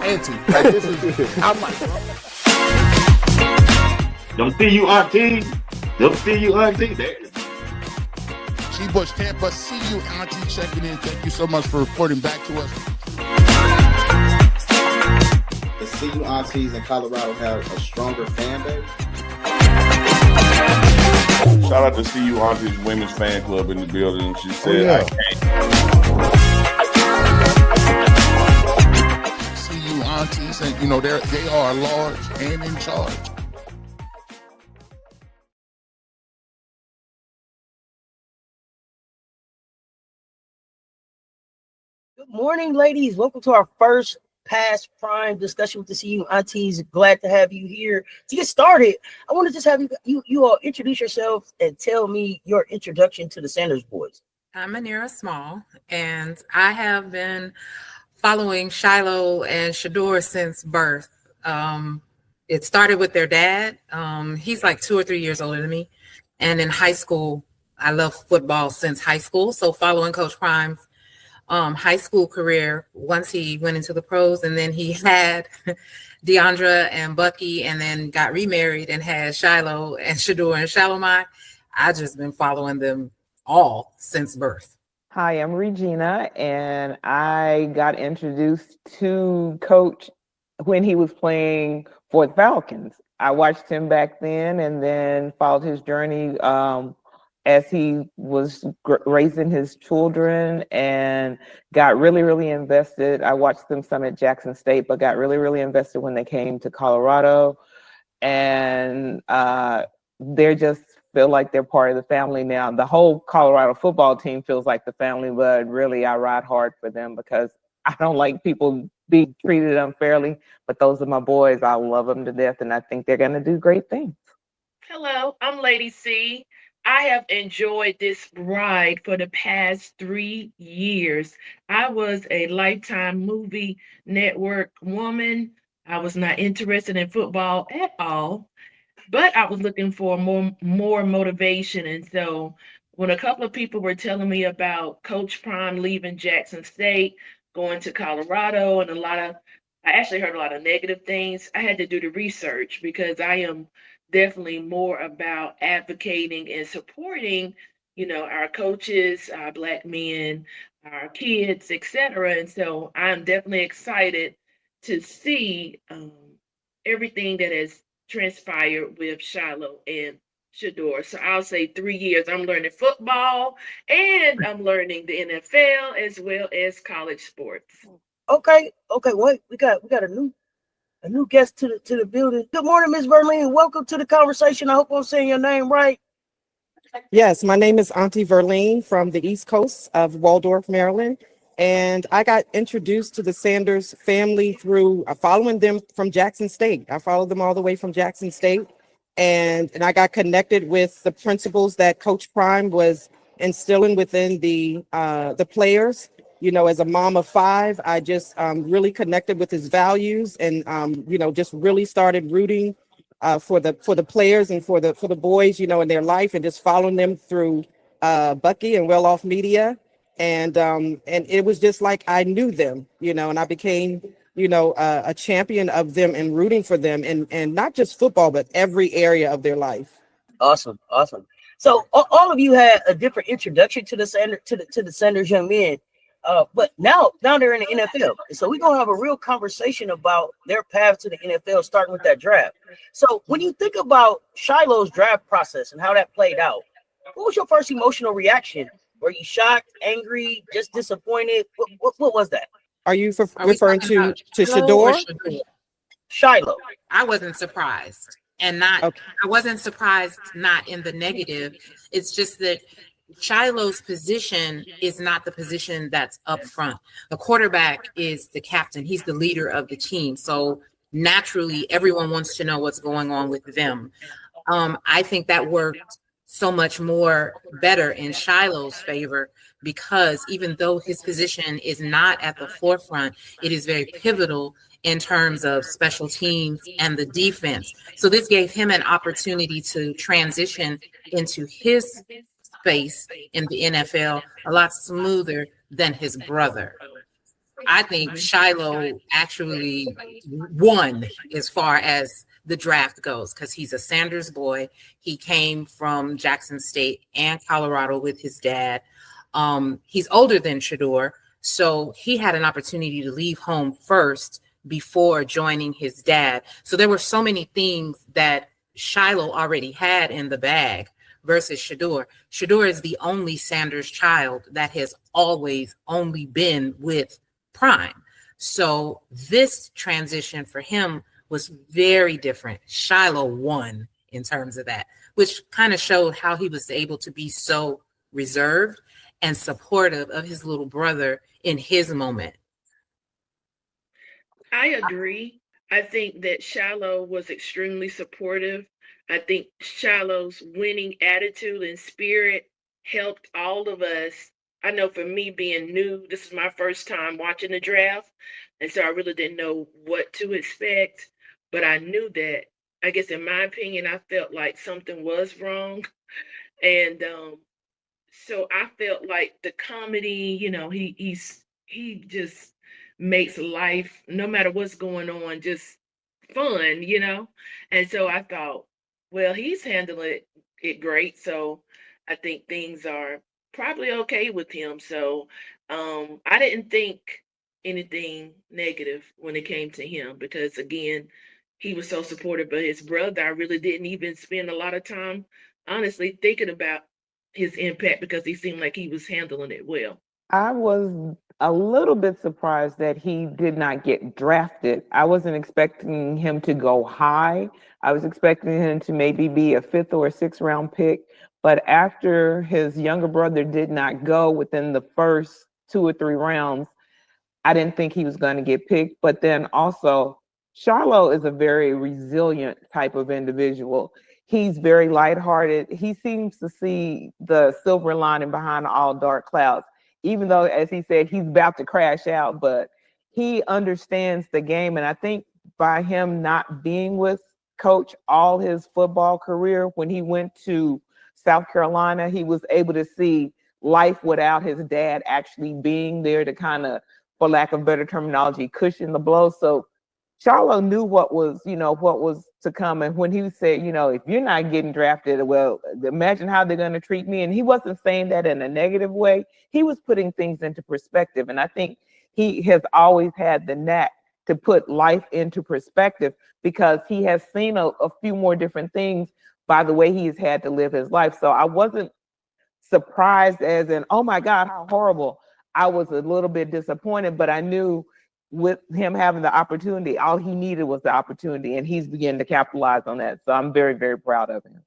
Auntie. Like, this is, I'm like, Them CU Aunties. Them CU Aunties. Bush, Tampa, CU Auntie checking in. Thank you so much for reporting back to us. The CU Aunties in Colorado have a stronger fan base. Shout out to CU Aunties Women's Fan Club in the building. She said, I can't. CU Aunties, and you know, they are large and in charge. Good morning, ladies. Welcome to our first PassTPrime discussion with the CU Aunties. Glad to have you here. To get started, I want to just have you all introduce yourselves and tell me your introduction to the Sanders boys. I'm Anira Small, and I have been following Shiloh and Shedeur since birth. It started with their dad. He's like 2 or 3 years older than me. And in high school, I love football since high school. So following Coach Prime's high school career, once he went into the pros, and then he had Deandra and Bucky, and then got remarried and had Shiloh and Shedeur and Shilo. I've just been following them all since birth. Hi, I'm Regina, and I got introduced to Coach when he was playing for the Falcons. I watched him back then and then followed his journey as he was raising his children, and got really, really invested. I watched them some at Jackson State, but got really, really invested when they came to Colorado. And they just feel like they're part of the family now. The whole Colorado football team feels like the family, but really I ride hard for them because I don't like people being treated unfairly, but those are my boys. I love them to death, and I think they're gonna do great things. Hello, I'm Lady C. I have enjoyed this ride for the past 3 years. I was a Lifetime Movie Network woman. I was not interested in football at all, but I was looking for more motivation. And so when a couple of people were telling me about Coach Prime leaving Jackson State, going to Colorado, and I actually heard a lot of negative things. I had to do the research because I am definitely more about advocating and supporting, our coaches, our Black men, our kids, etc. And so I'm definitely excited to see everything that has transpired with Shiloh and Shedeur. So I'll say 3 years. I'm learning football and I'm learning the NFL as well as college sports. Okay. Wait, we got a new guest to the building. Good morning, Ms. Verlene. Welcome to the conversation. I hope I'm saying your name right. Yes, my name is Auntie Verlene from the East Coast of Waldorf, Maryland. And I got introduced to the Sanders family through following them from Jackson State. I followed them all the way from Jackson State. And I got connected with the principles that Coach Prime was instilling within the players. As a mom of 5, I just really connected with his values, and just really started rooting for the players and for the boys, in their life, and just following them through Bucky and Well Off Media, and it was just like I knew them, and I became a champion of them and rooting for them, and not just football, but every area of their life. Awesome. So all of you had a different introduction to the Sanders young men. But now they're in the NFL. So we're going to have a real conversation about their path to the NFL, starting with that draft. So when you think about Shiloh's draft process and how that played out, what was your first emotional reaction? Were you shocked, angry, just disappointed? What was that? Are you referring to Shedeur? Shiloh. I wasn't surprised, and I wasn't surprised not in the negative. It's just that Shiloh's position is not the position that's up front. The quarterback is the captain. He's the leader of the team. So naturally, everyone wants to know what's going on with them. I think that worked so much more better in Shiloh's favor, because even though his position is not at the forefront, it is very pivotal in terms of special teams and the defense. So this gave him an opportunity to transition into his space in the NFL a lot smoother than his brother. I think Shiloh actually won as far as the draft goes because he's a Sanders boy. He came from Jackson State and Colorado with his dad. He's older than Shedeur, so he had an opportunity to leave home first before joining his dad. So there were so many things that Shiloh already had in the bag versus Shedeur. Shedeur is the only Sanders child that has always only been with Prime. So this transition for him was very different. Shiloh won in terms of that, which kind of showed how he was able to be so reserved and supportive of his little brother in his moment. I agree. I think that Shiloh was extremely supportive. I think Shiloh's winning attitude and spirit helped all of us. I know for me being new, this is my first time watching the draft. And so I really didn't know what to expect. But I knew that, I guess in my opinion, I felt like something was wrong. And so I felt like the comedy, he just makes life, no matter what's going on, just fun, And so I thought, well, he's handling it great. So I think things are probably okay with him. So I didn't think anything negative when it came to him because, again, he was so supportive of his brother. I really didn't even spend a lot of time, honestly, thinking about his impact because he seemed like he was handling it well. I was a little bit surprised that he did not get drafted. I wasn't expecting him to go high. I was expecting him to maybe be a 5th or 6th round pick. But after his younger brother did not go within the first 2 or 3 rounds, I didn't think he was going to get picked. But then also, Shiloh is a very resilient type of individual. He's very lighthearted. He seems to see the silver lining behind all dark clouds, even though, as he said, he's about to crash out, but he understands the game. And I think by him not being with Coach all his football career, when he went to South Carolina, he was able to see life without his dad actually being there to kind of, for lack of better terminology, cushion the blow. So Shiloh knew what was to come. And when he said, if you're not getting drafted, well, imagine how they're going to treat me. And he wasn't saying that in a negative way. He was putting things into perspective. And I think he has always had the knack to put life into perspective because he has seen a few more different things by the way he's had to live his life. So I wasn't surprised as in, oh my God, how horrible. I was a little bit disappointed, but I knew with him having the opportunity, all he needed was the opportunity, and he's beginning to capitalize on that. So I'm very, very proud of him.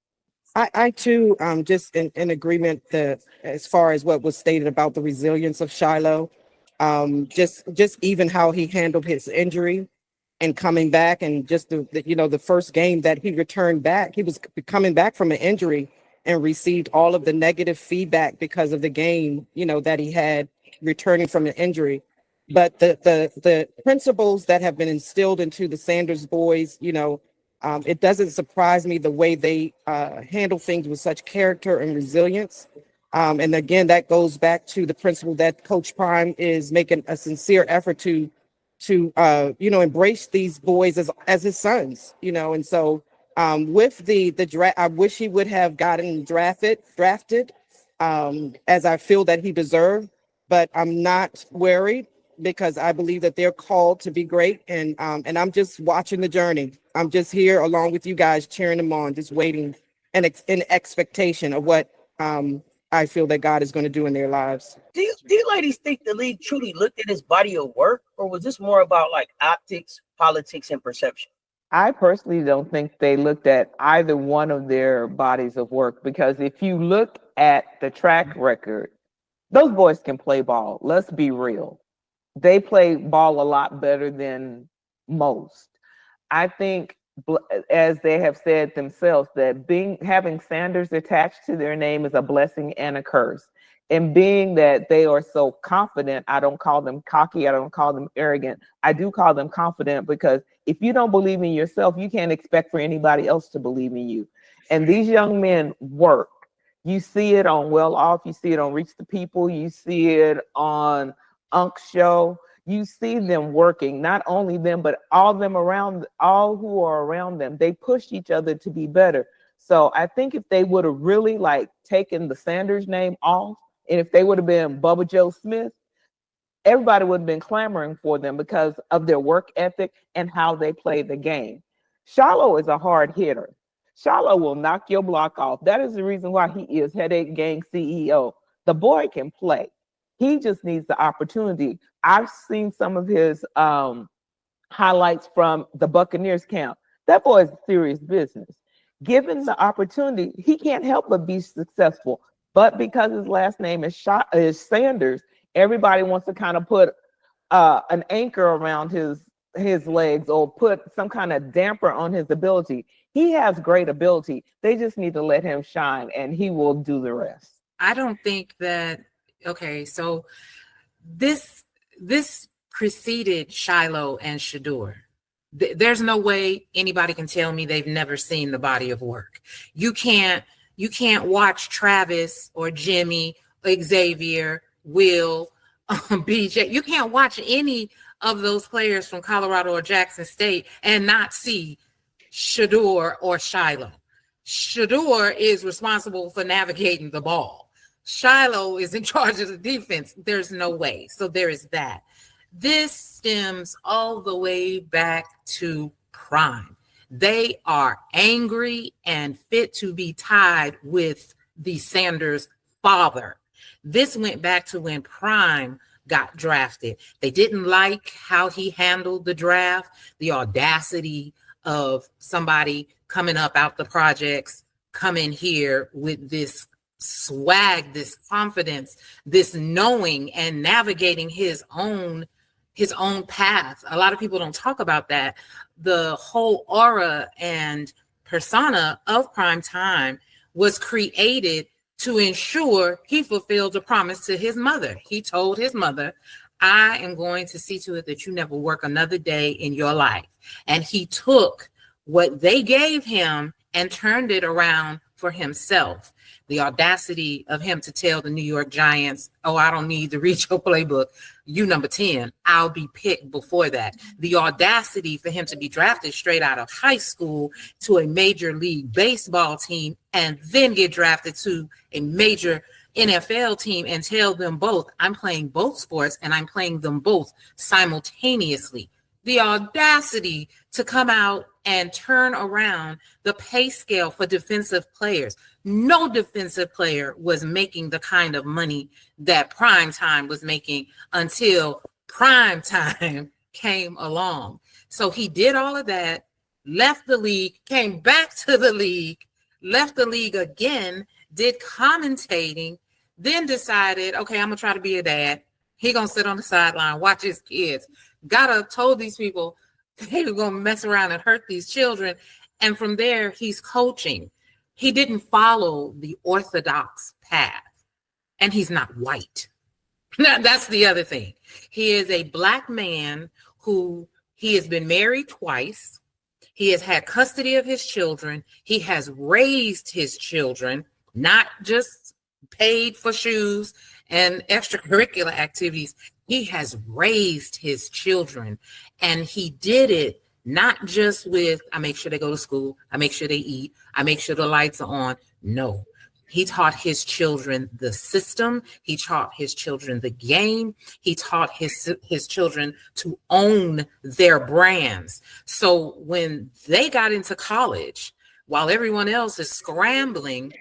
I too, just in agreement that as far as what was stated about the resilience of Shiloh, just even how he handled his injury and coming back, and just the first game that he returned back, he was coming back from an injury and received all of the negative feedback because of the game, that he had returning from an injury. But the principles that have been instilled into the Sanders boys, it doesn't surprise me the way they handle things with such character and resilience. And again, that goes back to the principle that Coach Prime is making a sincere effort to embrace these boys as his sons, and so with the draft, I wish he would have gotten drafted, as I feel that he deserved, but I'm not worried because I believe that they're called to be great, and I'm just watching the journey. I'm just here along with you guys, cheering them on, just waiting and in expectation of what I feel that God is going to do in their lives. Do you ladies think the league truly looked at his body of work, or was this more about like optics, politics, and perception? I personally don't think they looked at either one of their bodies of work, because if you look at the track record, those boys can play ball. Let's be real. They play ball a lot better than most. I think, as they have said themselves, that having Sanders attached to their name is a blessing and a curse. And being that they are so confident, I don't call them cocky, I don't call them arrogant. I do call them confident, because if you don't believe in yourself, you can't expect for anybody else to believe in you. And these young men work. You see it on Well Off, you see it on Reach the People, you see it on Unk's show. You see them working, not only them, but all them around, all who are around them. They push each other to be better. So I think if they would have really like taken the Sanders name off, and if they would have been Bubba Joe Smith, everybody would have been clamoring for them because of their work ethic and how they play the game. Shiloh is a hard hitter. Shiloh will knock your block off. That is the reason why he is Headache Gang CEO. The boy can play. He just needs the opportunity. I've seen some of his highlights from the Buccaneers camp. That boy is serious business. Given the opportunity, he can't help but be successful. But because his last name is Sanders, everybody wants to kind of put an anchor around his legs or put some kind of damper on his ability. He has great ability. They just need to let him shine, and he will do the rest. I don't think that. Okay, so this preceded Shiloh and Shedeur. There's no way anybody can tell me they've never seen the body of work. You can't watch Travis or Jimmy, Xavier, Will, BJ. You can't watch any of those players from Colorado or Jackson State and not see Shedeur or Shiloh. Shedeur is responsible for navigating the ball. Shiloh is in charge of the defense. There's no way. So there is that. This stems all the way back to Prime. They are angry and fit to be tied with the Sanders father. This went back to when Prime got drafted. They didn't like how he handled the draft, the audacity of somebody coming up out the projects, coming here with this swag, this confidence, this knowing and navigating his own path. A lot of people don't talk about that. The whole aura and persona of Prime Time was created to ensure he fulfilled the promise to his mother. He told his mother, I am going to see to it that you never work another day in your life. And he took what they gave him and turned it around for himself. The audacity of him to tell the New York Giants, oh, I don't need to read your playbook. You number 10, I'll be picked before that. The audacity for him to be drafted straight out of high school to a major league baseball team and then get drafted to a major NFL team and tell them both, I'm playing both sports and I'm playing them both simultaneously. The audacity to come out and turn around the pay scale for defensive players. No defensive player was making the kind of money that Prime Time was making until Prime Time came along. So he did all of that, left the league, came back to the league, left the league again, did commentating, then decided, okay, I'm going to try to be a dad. He going to sit on the sideline, watch his kids. Gotta told these people they were going to mess around and hurt these children. And from there, he's coaching. He didn't follow the orthodox path. And he's not white. That's the other thing. He is a Black man who he has been married twice. He has had custody of his children. He has raised his children, not just paid for shoes and extracurricular activities. He has raised his children, and he did it not just with, I make sure they go to school, I make sure they eat, I make sure the lights are on. No, he taught his children the system. He taught his children the game. He taught his children to own their brands. So when they got into college, while everyone else is scrambling,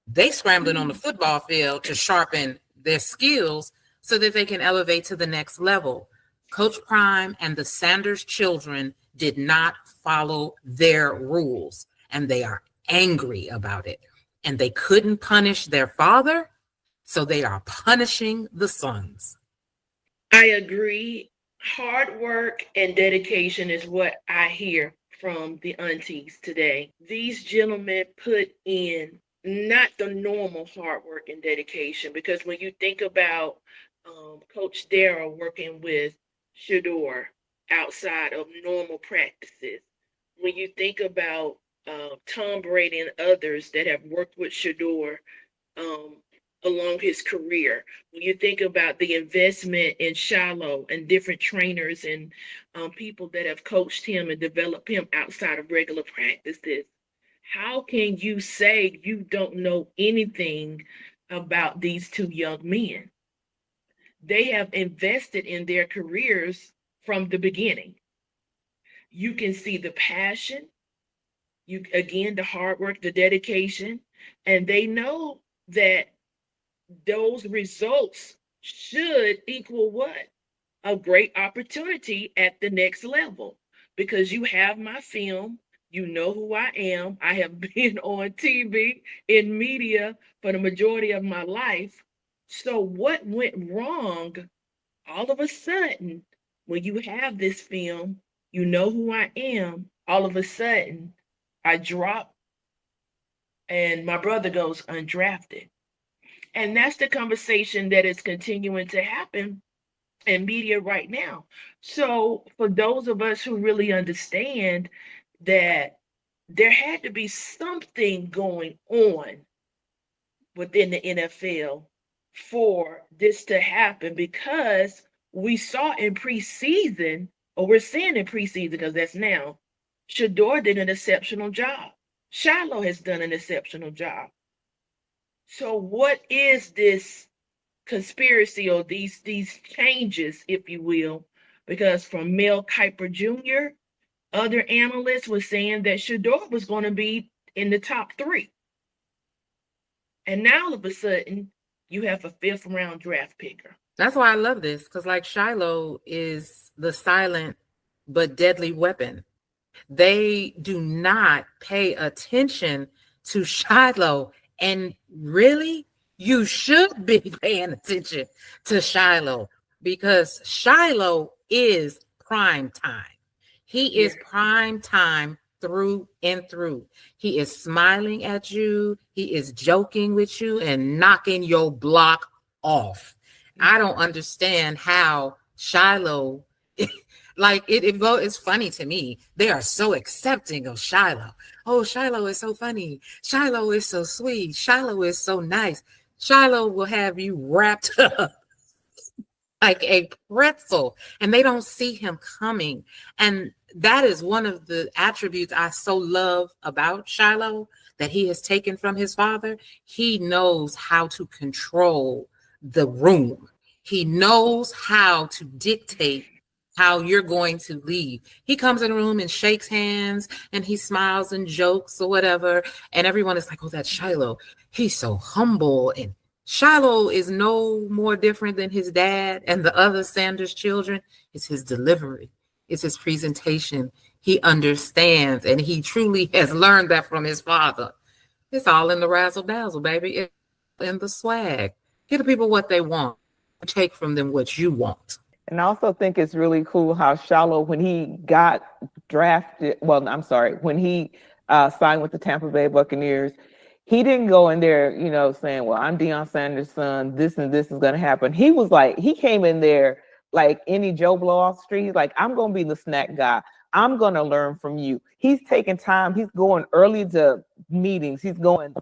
they scrambling on the football field to sharpen their skills so that they can elevate to the next level. Coach Prime and the Sanders children did not follow their rules, and they are angry about it. And they couldn't punish their father, so they are punishing the sons. I agree. Hard work and dedication is what I hear from the aunties today. These gentlemen put in not the normal hard work and dedication, because when you think about Coach Darrell working with Shedeur outside of normal practices, when you think about Tom Brady and others that have worked with Shedeur along his career. When you think about the investment in Shiloh and different trainers and people that have coached him and developed him outside of regular practices, how can you say you don't know anything about these two young men? They have invested in their careers from the beginning. You can see the passion, the hard work, the dedication, and they know that those results should equal what? A great opportunity at the next level. Because you have my film, you know who I am. I have been on TV, in media for the majority of my life. So what went wrong all of a sudden when you have this film, you know who I am, all of a sudden I drop and my brother goes undrafted. And that's the conversation that is continuing to happen in media right now. So for those of us who really understand that there had to be something going on within the NFL for this to happen, because we saw in preseason, or we're seeing in preseason, because that's now, Shedeur did an exceptional job. Shiloh has done an exceptional job. So what is this conspiracy, or these changes, if you will? Because from Mel Kiper Jr., other analysts were saying that Shedeur was going to be in the top 3. And now all of a sudden, you have a 5th round draft picker. That's why I love this, because like Shiloh is the silent but deadly weapon. They do not pay attention to Shiloh. And really, you should be paying attention to Shiloh, because Shiloh is prime time. He is prime time through and through. He is smiling at you. He is joking with you and knocking your block off. I don't understand how Shiloh, it's funny to me. They are so accepting of Shiloh. Oh, Shiloh is so funny. Shiloh is so sweet. Shiloh is so nice. Shiloh will have you wrapped up like a pretzel, and they don't see him coming. And that is one of the attributes I so love about Shiloh that he has taken from his father. He knows how to control the room. He knows how to dictate how you're going to leave. He comes in the room and shakes hands and he smiles and jokes or whatever. And everyone is like, oh, that's Shiloh. He's so humble. And Shiloh is no more different than his dad and the other Sanders children. It's his delivery. It's his presentation. He understands, and he truly has learned that from his father. It's all in the razzle dazzle, baby. It's in the swag. Give the people what they want. Take from them what you want. And I also think it's really cool how Shiloh, when he got drafted, when he signed with the Tampa Bay Buccaneers, he didn't go in there, saying, well, I'm Deion Sanders' son, this and this is going to happen. He was like, he came in there like any Joe Blow off the street. He's like, I'm going to be the snack guy. I'm going to learn from you. He's taking time. He's going early to meetings. He's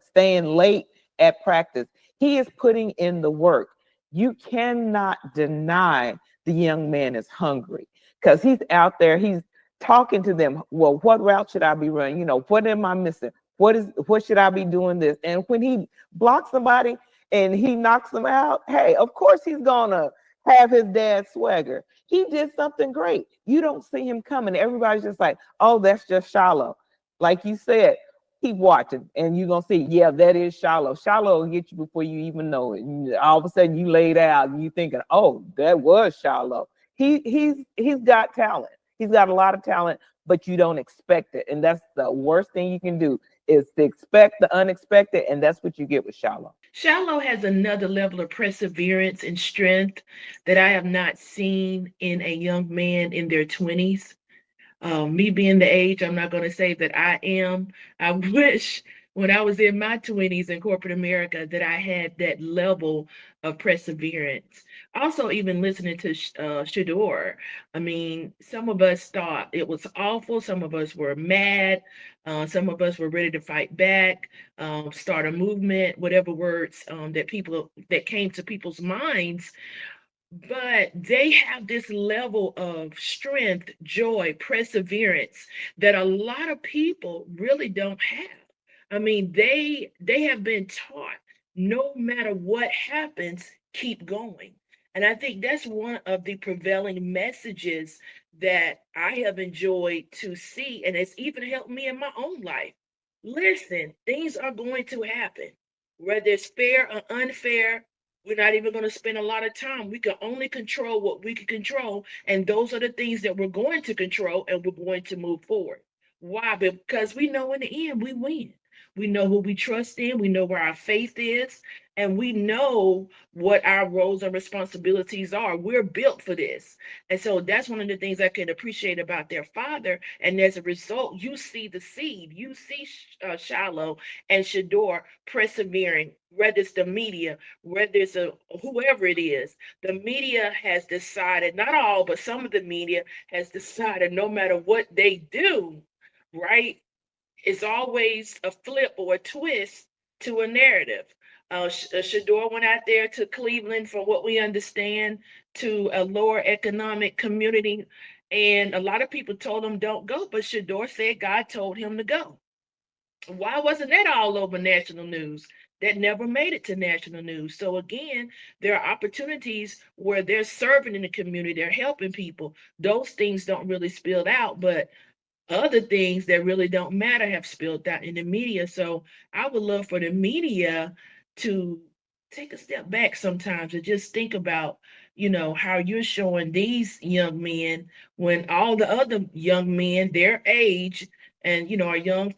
staying late at practice. He is putting in the work. You cannot deny the young man is hungry, because he's out there. He's talking to them. Well, what route should I be running? What am I missing? What should I be doing this? And when he blocks somebody and he knocks them out, hey, of course he's gonna have his dad's swagger. He did something great. You don't see him coming. Everybody's just like, oh, that's just Shiloh. Like you said, keep watching and you're gonna see, yeah, that is Shiloh. Shiloh will get you before you even know it. And all of a sudden you laid out and you thinking, oh, that was Shiloh. He's got talent. He's got a lot of talent, but you don't expect it. And that's the worst thing you can do, is to expect the unexpected, and that's what you get with Shiloh. Shiloh has another level of perseverance and strength that I have not seen in a young man in their 20s. Me being the age, I'm not going to say that I am. I wish when I was in my 20s in corporate America that I had that level of perseverance. Also, even listening to Shedeur, I mean, some of us thought it was awful. Some of us were mad. Some of us were ready to fight back, start a movement, whatever words that came to people's minds. But they have this level of strength, joy, perseverance that a lot of people really don't have. I mean, they have been taught no matter what happens, keep going. And I think that's one of the prevailing messages that I have enjoyed to see, and it's even helped me in my own life. Listen, things are going to happen, whether it's fair or unfair. We're not even going to spend a lot of time. We can only control what we can control. And those are the things that we're going to control, and we're going to move forward. Why? Because we know in the end we win. We know who we trust in. We know where our faith is. And we know what our roles and responsibilities are. We're built for this. And so that's one of the things I can appreciate about their father. And as a result, you see the seed. You see Shiloh and Shedeur persevering, whether it's the media, whether it's whoever it is. The media has decided, not all, but some of the media has decided no matter what they do, right, it's always a flip or a twist to a narrative. Shedeur went out there to Cleveland, from what we understand, to a lower economic community. And a lot of people told him don't go, but Shedeur said God told him to go. Why wasn't that all over national news? That never made it to national news. So again, there are opportunities where they're serving in the community, they're helping people. Those things don't really spill out, but other things that really don't matter have spilled out in the media. So I would love for the media to take a step back sometimes and just think about, how you're showing these young men when all the other young men their age and, are young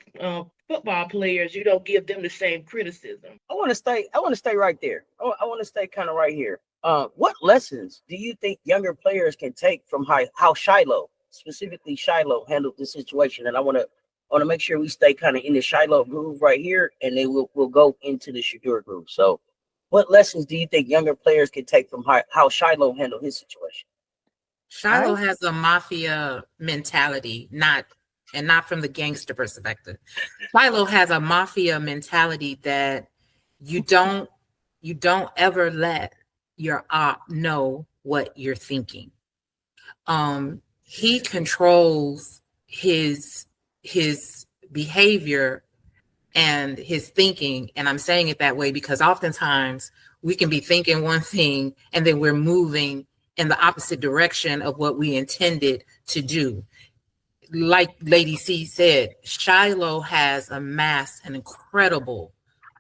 football players, you don't give them the same criticism. I want to stay right there. I want to stay kind of right here. What lessons do you think younger players can take from how Shiloh, specifically Shiloh, handled this situation? And I want to make sure we stay kind of in the Shiloh groove right here, and then we'll go into the Shedeur groove. So, what lessons do you think younger players can take from how Shiloh handled his situation? Shiloh has a mafia mentality, not from the gangster perspective. Shiloh has a mafia mentality that you don't ever let your op know what you're thinking. He controls his behavior and his thinking. And I'm saying it that way because oftentimes we can be thinking one thing and then we're moving in the opposite direction of what we intended to do. Like Lady C said, Shiloh has amassed an incredible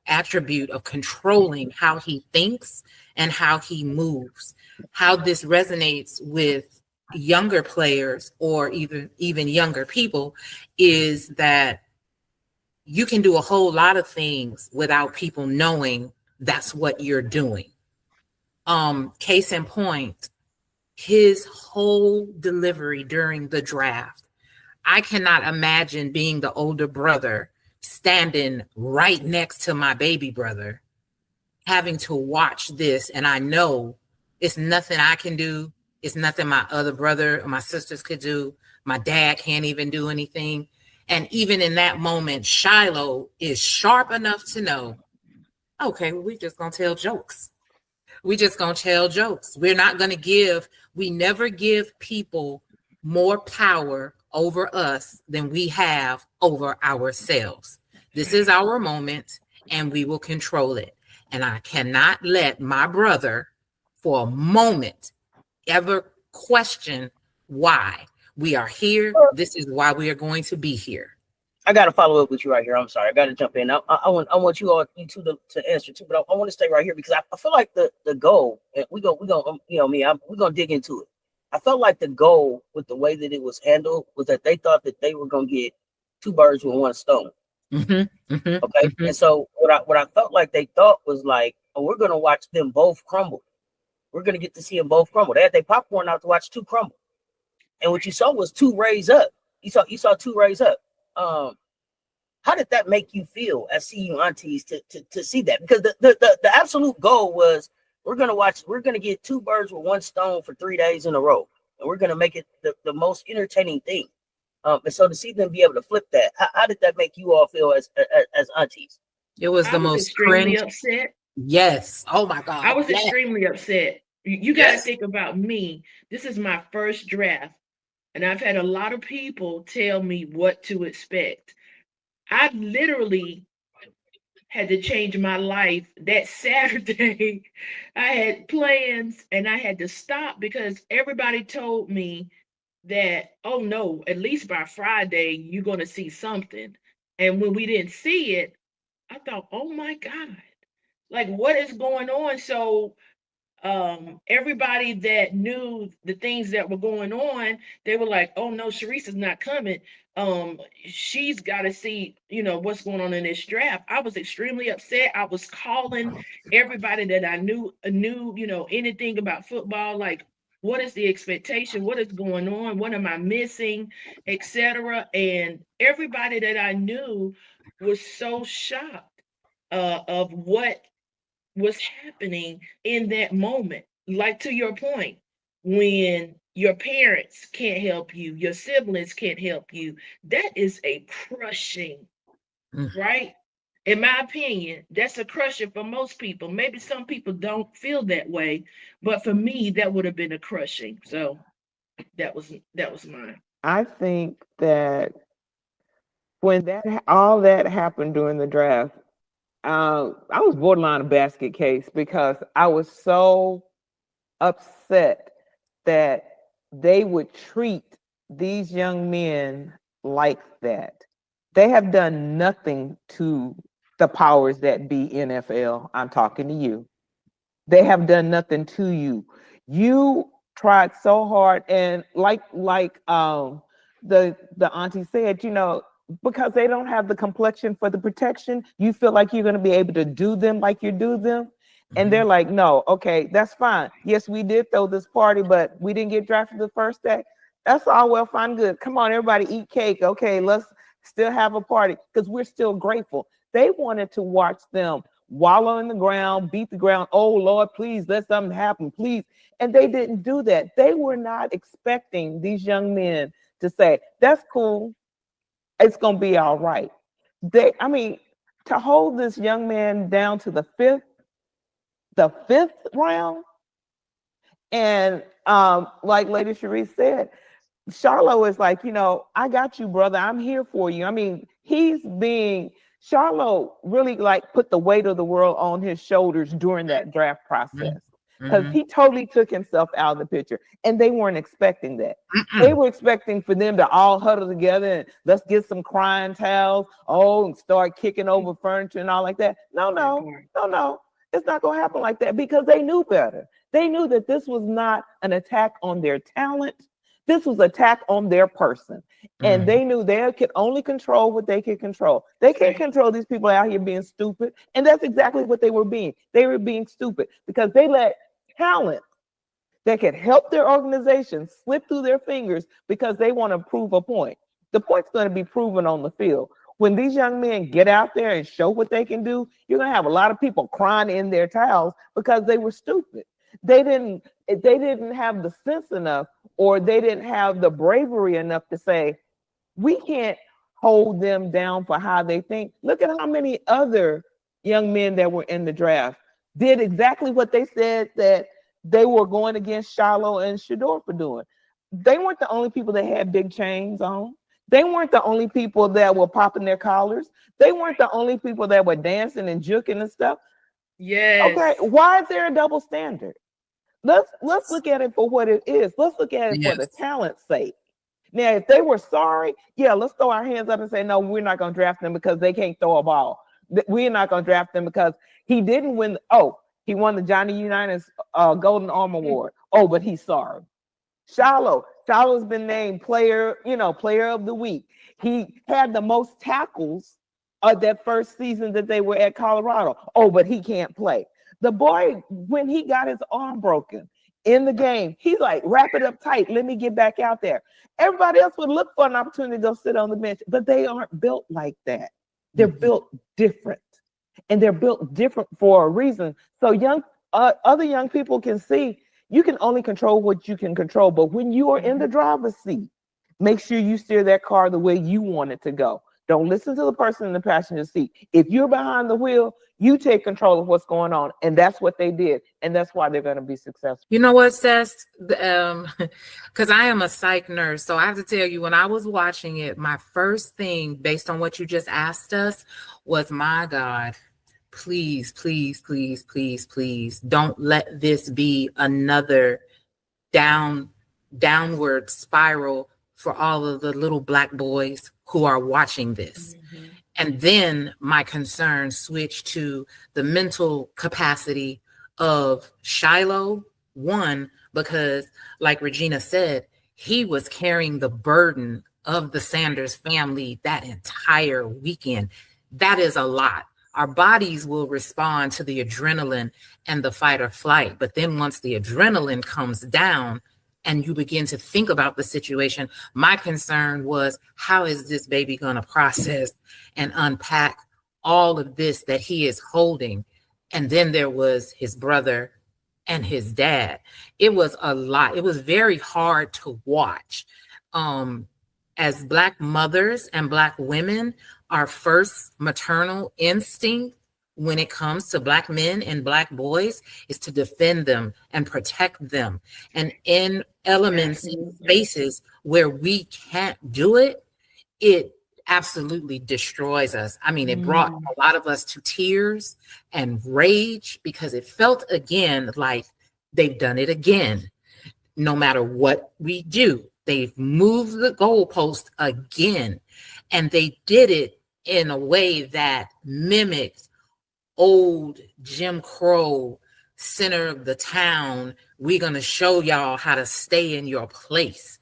attribute of controlling how he thinks and how he moves. How this resonates with younger players or even younger people is that you can do a whole lot of things without people knowing that's what you're doing. Case in point, his whole delivery during the draft. I cannot imagine being the older brother standing right next to my baby brother, having to watch this. And I know it's nothing I can do. It's nothing my other brother or my sisters could do. My dad can't even do anything. And even in that moment, Shiloh is sharp enough to know, okay, well, we're just going to tell jokes. We're just going to tell jokes. We never give people more power over us than we have over ourselves. This is our moment and we will control it. And I cannot let my brother for a moment ever question why we are here. This is why we are going to be here. I got to follow up with you right here. I'm sorry. I got to jump in. I want you two to answer too, but I want to stay right here because I feel like the goal, and we're going to dig into it. I felt like the goal with the way that it was handled was that they thought that they were going to get two birds with one stone. Mm-hmm, mm-hmm, okay. Mm-hmm. And so what I felt like they thought was like, oh, we're going to watch them both crumble. We're going to get to see them both crumble. They had their popcorn out to watch two crumble. And what you saw was two raise up. You saw two raise up. How how did that make you feel as CU Aunties to see that? Because the absolute goal was we're gonna get 2 birds with 1 stone for 3 days in a row, and we're gonna make it the most entertaining thing. And so to see them be able to flip that, how did that make you all feel as aunties? It was the most extremely cringe. upset. Yes. Oh my God. I was yes. extremely upset. You got to think about me. This is my first draft, and I've had a lot of people tell me what to expect. I literally had to change my life that Saturday. I had plans and I had to stop because everybody told me that, oh no, at least by Friday, you're going to see something. And when we didn't see it, I thought, oh my God, like what is going on? So everybody that knew the things that were going on, they were like, oh no, Sharice's not coming. She's got to see, what's going on in this draft. I was extremely upset. I was calling everybody that I knew, anything about football, like what is the expectation? What is going on? What am I missing, etc. And everybody that I knew was so shocked of what was happening in that moment. Like to your point, when your parents can't help you, your siblings can't help you, that is a crushing, right? In my opinion, that's a crushing for most people. Maybe some people don't feel that way, but for me, that would have been a crushing. So that was mine. I think that when all that happened during the draft, I was borderline a basket case because I was so upset that they would treat these young men like that. They have done nothing to the powers that be NFL. I'm talking to you. They have done nothing to you. You tried so hard, and like the auntie said, because they don't have the complexion for the protection, you feel like you're going to be able to do them like you do them. And they're like, no, okay, that's fine. Yes, we did throw this party, but we didn't get drafted the first day. That's all well, fine, good. Come on, everybody eat cake. Okay, let's still have a party because we're still grateful. They wanted to watch them wallow in the ground, beat the ground. Oh, Lord, please let something happen, please. And they didn't do that. They were not expecting these young men to say, that's cool. It's going to be all right. To hold this young man down to the fifth round, and like Lady Sharice said, Shiloh is like, I got you, brother. I'm here for you. I mean, Shiloh really like put the weight of the world on his shoulders during that draft process. Because he totally took himself out of the picture, and they weren't expecting that. They were expecting for them to all huddle together and let's get some crying towels, and start kicking over furniture and all like that. No. It's not going to happen like that because they knew better. They knew that this was not an attack on their talent. This was an attack on their person. And they knew they could only control what they could control. They can't control these people out here being stupid. And that's exactly what they were being. They were being stupid because they let talent that could help their organization slip through their fingers because they want to prove a point. The point's going to be proven on the field. When these young men get out there and show what they can do, you're going to have a lot of people crying in their towels because they were stupid. They didn't have the sense enough, or they didn't have the bravery enough to say, we can't hold them down for how they think. Look at how many other young men that were in the draft did exactly what they said that they were going against Shiloh and Shedeur for doing. They weren't the only people that had big chains on. They weren't the only people that were popping their collars. They weren't the only people that were dancing and juking and stuff. Yes. Okay, why is there a double standard? Let's look at it for what it is. Let's look at it for the talent's sake. Now, if they were sorry, let's throw our hands up and say, no, we're not going to draft them because they can't throw a ball. We're not going to draft them because he didn't win. He won the Johnny Unitas Golden Arm Award. But he's sorry. Shiloh's been named player of the week. He had the most tackles that first season that they were at Colorado. But he can't play. The boy, when he got his arm broken in the game, he's like, wrap it up tight. Let me get back out there. Everybody else would look for an opportunity to go sit on the bench, but they aren't built like that. They're built different, and they're built different for a reason. So other young people can see you can only control what you can control. But when you are in the driver's seat, make sure you steer that car the way you want it to go. Don't listen to the person in the passenger seat. If you're behind the wheel, you take control of what's going on. And that's what they did. And that's why they're going to be successful. You know what, Cess? Because I am a psych nurse. So I have to tell you, when I was watching it, my first thing, based on what you just asked us, was, my God, please, please, please, please, please, don't let this be another downward spiral for all of the little Black boys who are watching this. And then my concern switched to the mental capacity of Shiloh, one, because like Regina said, he was carrying the burden of the Sanders family that entire weekend. That is a lot. Our bodies will respond to the adrenaline and the fight or flight. But then once the adrenaline comes down and you begin to think about the situation, my concern was, how is this baby going to process and unpack all of this that he is holding? And then there was his brother and his dad. It was a lot. It was very hard to watch. As Black mothers and Black women, our first maternal instinct when it comes to Black men and Black boys is to defend them and protect them. And in elements and spaces where we can't do it, it absolutely destroys us. I mean, it brought a lot of us to tears and rage, because it felt again like they've done it again. No matter what we do, they've moved the goalpost again. And they did it in a way that mimicked old Jim Crow, center of the town. We're going to show y'all how to stay in your place.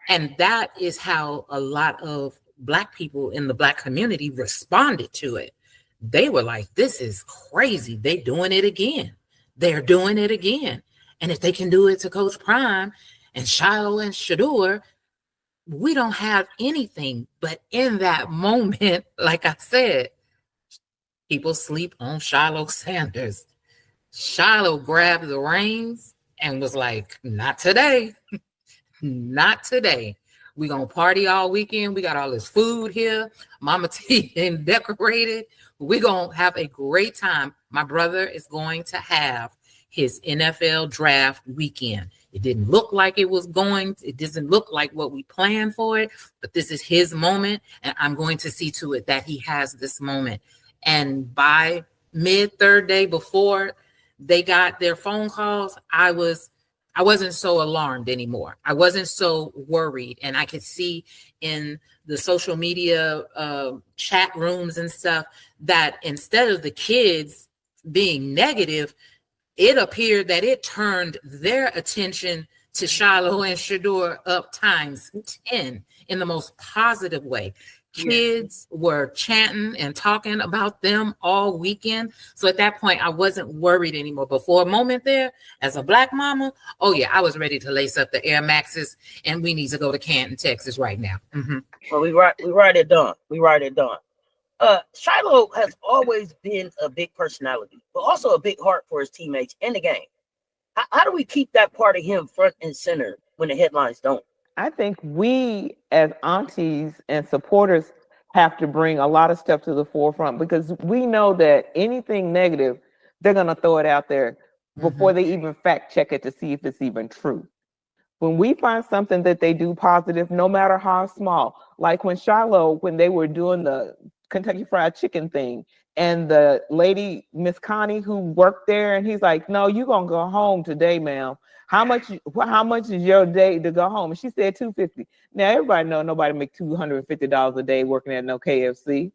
And that is how a lot of Black people in the Black community responded to it. They were like, this is crazy. They're doing it again. They're doing it again. And if they can do it to Coach Prime and Shiloh and Shedeur, we don't have anything. But in that moment, like I said, people sleep on Shiloh Sanders. Shiloh grabbed the reins and was like, not today. Not today. We're going to party all weekend. We got all this food here. Mama T and decorated. We're going to have a great time. My brother is going to have his NFL draft weekend. It didn't look like it was going. It doesn't look like what we planned for it, but this is his moment, and I'm going to see to it that he has this moment. And by third day before they got their phone calls, I wasn't so alarmed anymore. I wasn't so worried. And I could see in the social media chat rooms and stuff that instead of the kids being negative, it appeared that it turned their attention to Shiloh and Shedeur up times 10 in the most positive way. Kids were chanting and talking about them all weekend. So at that point, I wasn't worried anymore. But for a moment there, as a Black mama, oh yeah, I was ready to lace up the Air Maxes, and we need to go to Canton, Texas right now. Well, we write it down. We write it down. Shiloh has always been a big personality, but also a big heart for his teammates and the game. How do we keep that part of him front and center when the headlines don't? I think we as aunties and supporters have to bring a lot of stuff to the forefront, because we know that anything negative, they're going to throw it out there before they even fact check it to see if it's even true. When we find something that they do positive, no matter how small, like when Shiloh, when they were doing the Kentucky Fried Chicken thing, and the lady, Miss Connie, who worked there, and he's like, no, you're going to go home today, ma'am. How much is your day to go home? And she said $250. Now, everybody know nobody make $250 a day working at no KFC.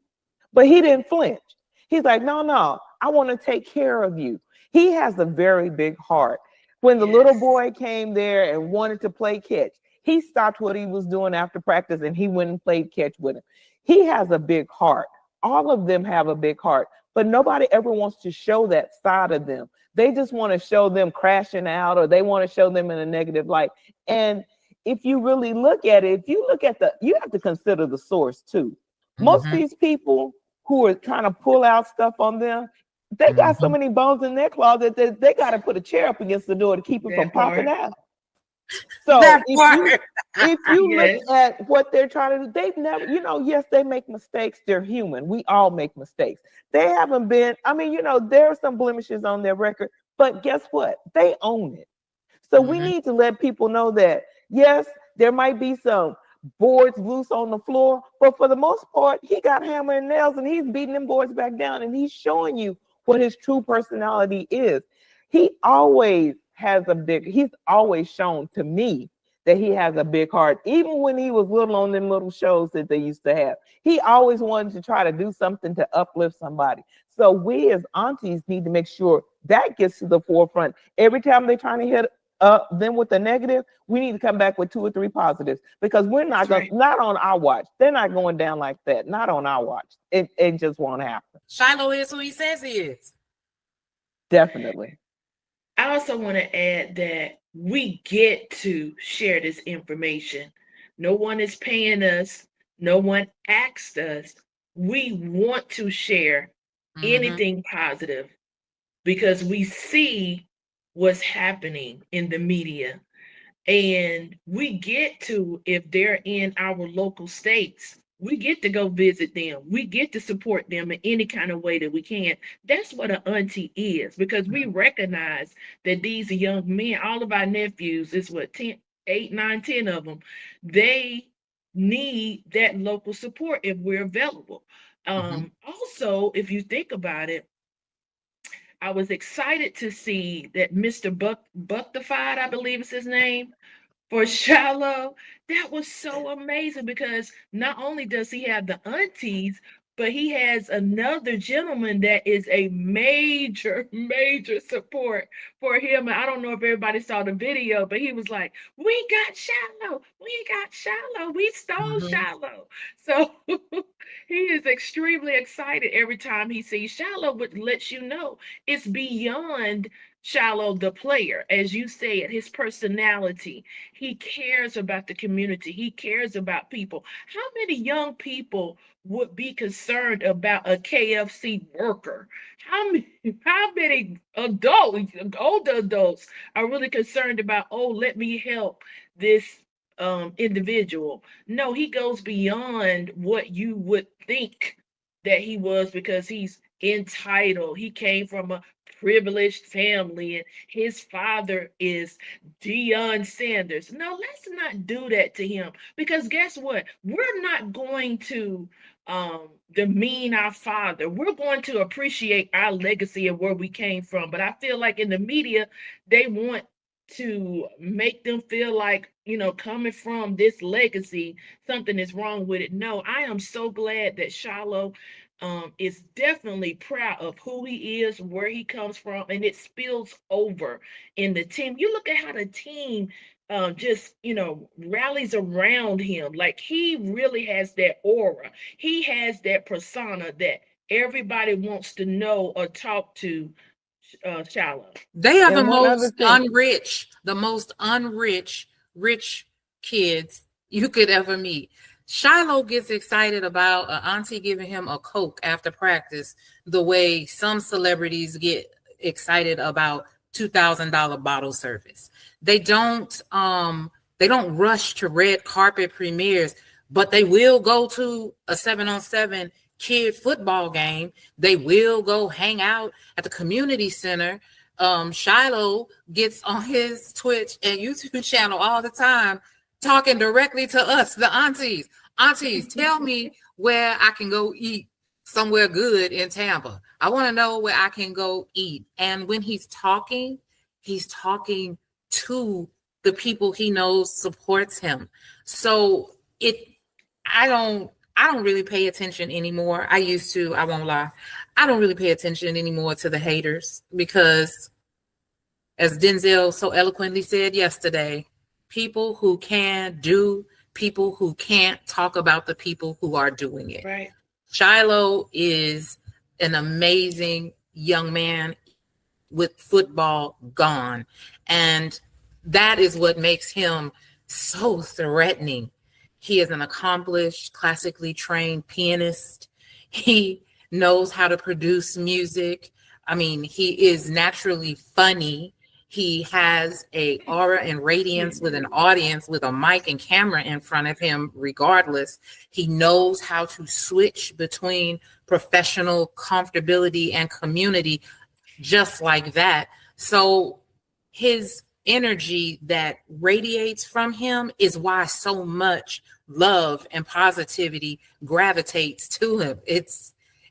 But he didn't flinch. He's like, no, I want to take care of you. He has a very big heart. When the little boy came there and wanted to play catch, he stopped what he was doing after practice and he went and played catch with him. He has a big heart. All of them have a big heart, but nobody ever wants to show that side of them. They just want to show them crashing out, or they want to show them in a negative light. And if you really look at it, you have to consider the source too. Most of these people who are trying to pull out stuff on them, they got so many bones in their closet that they got to put a chair up against the door to keep it from popping out. So if you Yes. look at what they're trying to do, they've never, yes, they make mistakes. They're human. We all make mistakes. They haven't been, there are some blemishes on their record, but guess what? They own it. So we need to let people know that, yes, there might be some boards loose on the floor, but for the most part, he got hammer and nails and he's beating them boards back down and he's showing you what his true personality is. He's always shown to me that he has a big heart. Even when he was little on them little shows that they used to have, he always wanted to try to do something to uplift somebody. So we as aunties need to make sure that gets to the forefront. Every time they're trying to hit them with the negative, we need to come back with 2 or 3 positives, because we're not not on our watch. They're not going down like that. Not on our watch. It just won't happen. Shiloh is who he says he is. Definitely. I also want to add that we get to share this information. No one is paying us. No one asked us. We want to share anything positive because we see what's happening in the media. And we get to, if they're in our local states, we get to go visit them. We get to support them in any kind of way that we can. That's what an auntie is, because we recognize that these young men, all of our nephews, is what, 10, 8, 9, 10 of them, they need that local support if we're available. Also, if you think about it, I was excited to see that Mr. Buctified, I believe is his name, for Shiloh. That was so amazing, because not only does he have the aunties, but he has another gentleman that is a major support for him. And I don't know if everybody saw the video, but he was like, we got Shiloh, we stole Shiloh. So he is extremely excited every time he sees Shiloh, which lets you know it's beyond Shiloh the player. As you said, his personality, he cares about the community, he cares about people. How many young people would be concerned about a KFC worker? How many adults, older adults, are really concerned about, oh, let me help this individual? No, he goes beyond what you would think that he was, because he's entitled. He came from a privileged family and his father is Deion Sanders. No, let's not do that to him, because guess what? We're not going to demean our father. We're going to appreciate our legacy and where we came from. But I feel like in the media, they want to make them feel like, coming from this legacy, something is wrong with it. No, I am so glad that Shiloh is definitely proud of who he is, where he comes from, and it spills over in the team. You look at how the team just rallies around him. Like, he really has that aura. He has that persona that everybody wants to know or talk to. Shiloh. They are the most unrich rich kids you could ever meet. Shiloh gets excited about an auntie giving him a Coke after practice the way some celebrities get excited about $2,000 bottle service. They don't rush to red carpet premieres, but they will go to a 7-on-7 kid football game. They will go hang out at the community center. Shiloh gets on his Twitch and YouTube channel all the time, talking directly to us, the aunties. Aunties, tell me where I can go eat somewhere good in Tampa. I want to know where I can go eat. And when he's talking to the people he knows supports him. So I don't really pay attention anymore. I used to, I won't lie. I don't really pay attention anymore to the haters, because as Denzel so eloquently said yesterday, people who can do, people who can't talk about the people who are doing it. Right. Shiloh is an amazing young man with football gone. And that is what makes him so threatening. He is an accomplished, classically trained pianist. He knows how to produce music. I mean, he is naturally funny. He has a aura and radiance with an audience with a mic and camera in front of him, regardless. He knows how to switch between professional comfortability and community just like that. So his energy that radiates from him is why so much love and positivity gravitates to him.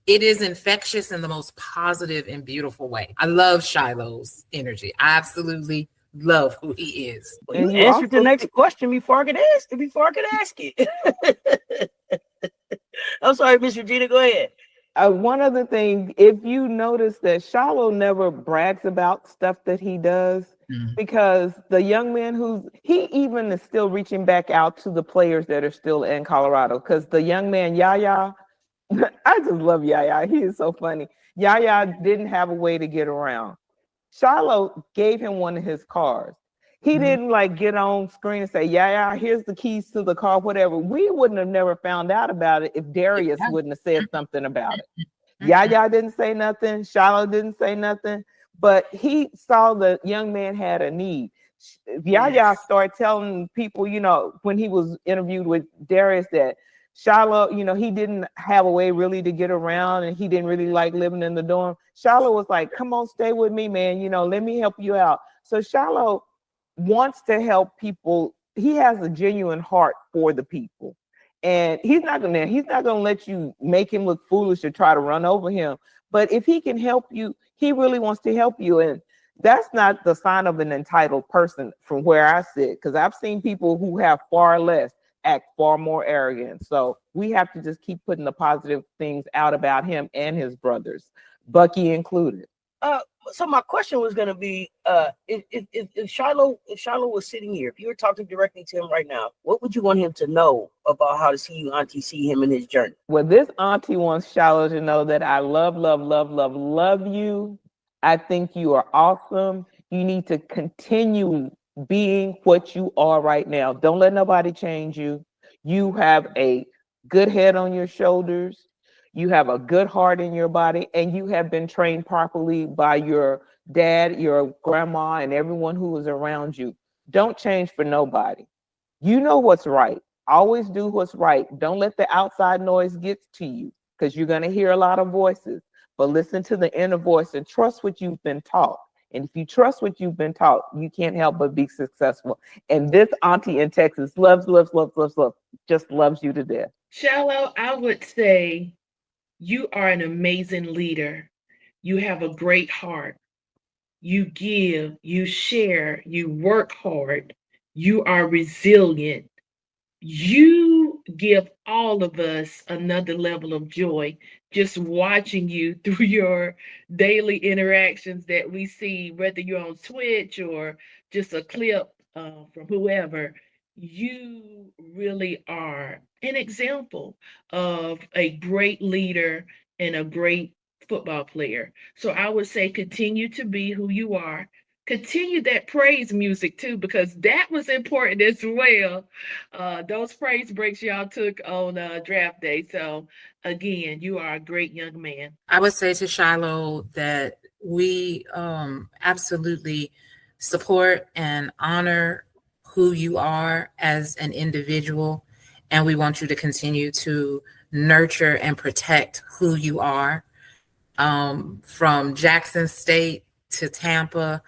It is infectious in the most positive and beautiful way. I love Shiloh's energy. I absolutely love who he is. Well, you answered the next question before I could ask it. I'm sorry, Miss Regina, go ahead. One other thing, if you notice that Shiloh never brags about stuff that he does, because the young man he even is still reaching back out to the players that are still in Colorado, because the young man, Yaya, I just love Yaya. He is so funny. Yaya didn't have a way to get around. Shiloh gave him one of his cars. He didn't like get on screen and say, Yaya, here's the keys to the car, whatever. We wouldn't have never found out about it if Darius wouldn't have said something about it. Yaya didn't say nothing. Shiloh didn't say nothing, but he saw the young man had a need. Yaya started telling people, when he was interviewed with Darius, that Shiloh, he didn't have a way really to get around, and he didn't really like living in the dorm. Shiloh was like, come on, stay with me, man. Let me help you out. So Shiloh wants to help people. He has a genuine heart for the people. And he's not gonna let you make him look foolish or try to run over him. But if he can help you, he really wants to help you. And that's not the sign of an entitled person from where I sit, because I've seen people who have far less act far more arrogant. So we have to just keep putting the positive things out about him and his brothers, Bucky included. So my question was going to be, if Shiloh was sitting here, if you were talking directly to him right now, what would you want him to know about how to see you auntie see him in his journey? Well, this auntie wants Shiloh to know that I love you. I think you are awesome. You need to continue being what you are right now. Don't let nobody change you. You have a good head on your shoulders. You have a good heart in your body, and you have been trained properly by your dad, your grandma, and everyone who is around you. Don't change for nobody. You know what's right. Always do what's right. Don't let the outside noise get to you, because you're going to hear a lot of voices, but listen to the inner voice and trust what you've been taught. And if you trust what you've been taught, you can't help but be successful. And this auntie in Texas loves, just loves you to death. Shiloh, I would say you are an amazing leader. You have a great heart. You give, you share, you work hard. You are resilient. You give all of us another level of joy just watching you through your daily interactions that we see, whether you're on Twitch or just a clip from whoever. You really are an example of a great leader and a great football player. So I would say continue to be who you are. Continue that praise music too, because that was important as well. Those praise breaks y'all took on draft day. So again, you are a great young man. I would say to Shiloh that we absolutely support and honor who you are as an individual, and we want you to continue to nurture and protect who you are. From Jackson State to Tampa,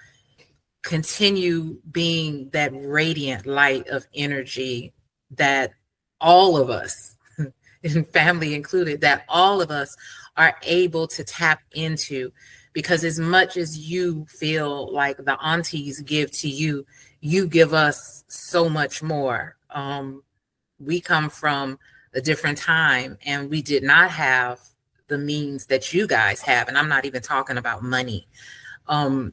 continue being that radiant light of energy that all of us, and family included, that all of us are able to tap into. Because as much as you feel like the aunties give to you, you give us so much more. We come from a different time, and we did not have the means that you guys have. And I'm not even talking about money.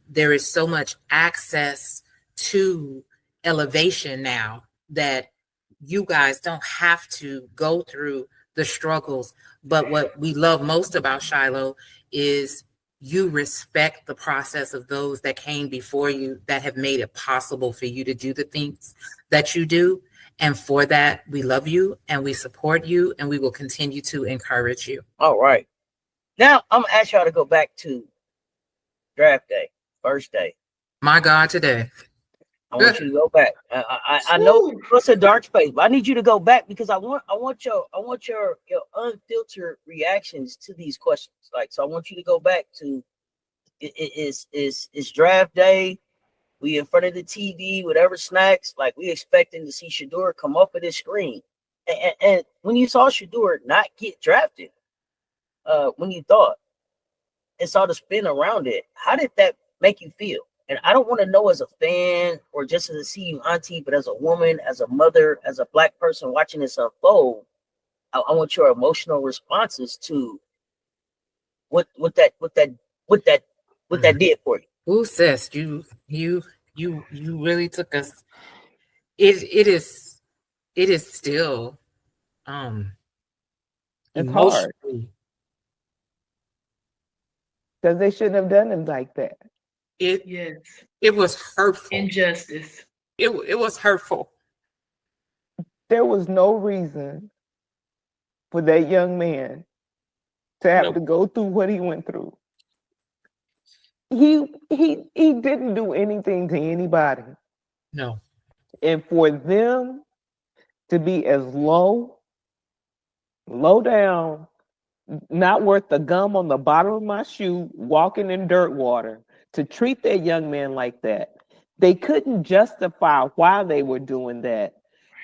There is so much access to elevation now that you guys don't have to go through the struggles. But what we love most about Shiloh is you respect the process of those that came before you, that have made it possible for you to do the things that you do. And for that, we love you and we support you, and we will continue to encourage you. All right. Now I'm gonna ask y'all to go back to draft day, first day. My God, today. I want you to go back. I know it's a dark space, but I need you to go back because I want your unfiltered reactions to these questions. Like, so I want you to go back to it's draft day. We in front of the TV, whatever snacks. Like, we expecting to see Shedeur come off of this screen. And when you saw Shedeur not get drafted, when you thought and saw the spin around it, how did that make you feel? And I don't want to know as a fan or just as a CU auntie, but as a woman, as a mother, as a Black person watching this unfold, I want your emotional responses to what that did for you. Ooh, sis, you really took us. It is still it's hard emotionally. because they shouldn't have done it like that. It was hurtful. Injustice. It was hurtful. There was no reason for that young man to have to go through what he went through. He didn't do anything to anybody. No. And for them to be as low down, not worth the gum on the bottom of my shoe, walking in dirt water, to treat that young man like that. They couldn't justify why they were doing that.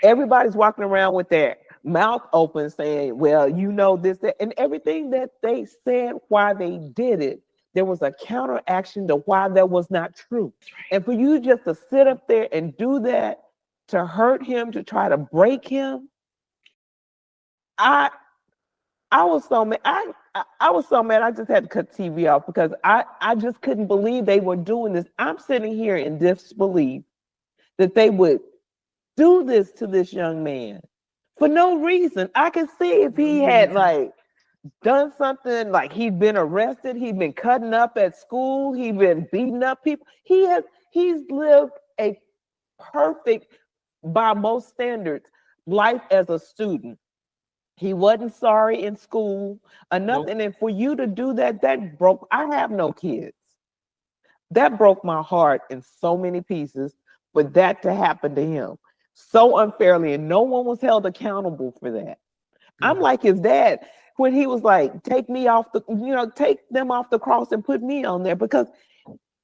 Everybody's walking around with their mouth open saying, well, you know this, that, and everything that they said why they did it, there was a counteraction to why that was not true. And for you just to sit up there and do that, to hurt him, to try to break him, I was so mad. I was so mad. I just had to cut TV off because I just couldn't believe they were doing this. I'm sitting here in disbelief that they would do this to this young man for no reason. I could see if he had like done something, like he'd been arrested, he'd been cutting up at school, he'd been beating up people. He's lived a perfect, by most standards, life as a student. He wasn't sorry in school or nothing. Nope. And for you to do that, that broke, I have no kids. That broke my heart in so many pieces for that to happen to him so unfairly. And no one was held accountable for that. I'm like his dad when he was like, take them off the cross and put me on there, because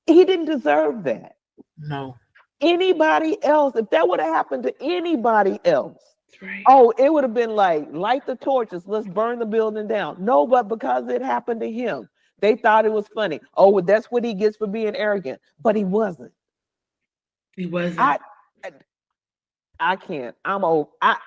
he didn't deserve that. No. Anybody else, if that would have happened to anybody else, right. Oh, it would have been like, light the torches, let's burn the building down. No, but because it happened to him, they thought it was funny. Oh, well, that's what he gets for being arrogant. But he wasn't. He wasn't. I can't. I'm old. I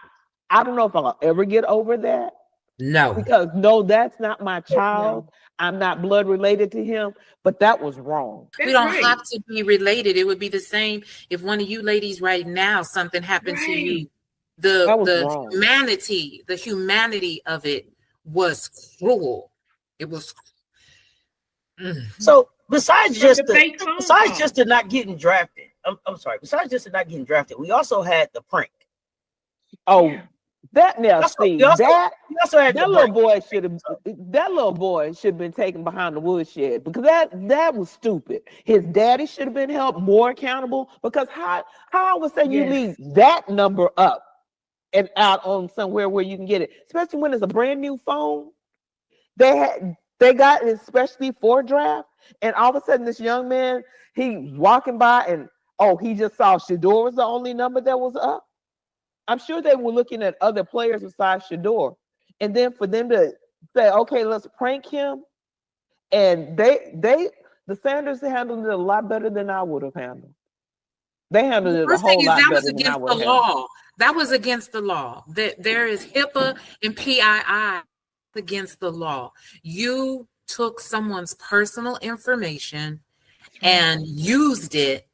don't know if I'll ever get over that. No. Because no, that's not my child. No. I'm not blood related to him, but that was wrong. We don't have to be related. It would be the same if one of you ladies right now, something happened to you. The humanity of it not getting drafted. I'm sorry. Besides just not getting drafted, we also had the prank. Oh, that now see that little boy should have been taken behind the woodshed, because that was stupid. His daddy should have been held more accountable, because how I would say you leave that number up and out on somewhere where you can get it, especially when it's a brand new phone. They got it especially for draft, and all of a sudden this young man, he walking by and he just saw Shedeur was the only number that was up. I'm sure they were looking at other players besides Shedeur, and then for them to say, okay, let's prank him, and the Sanders handled it a lot better than I would have handled. They handled it a whole lot better than I would have handled. That was against the law. There is HIPAA and PII against the law. You took someone's personal information and used it,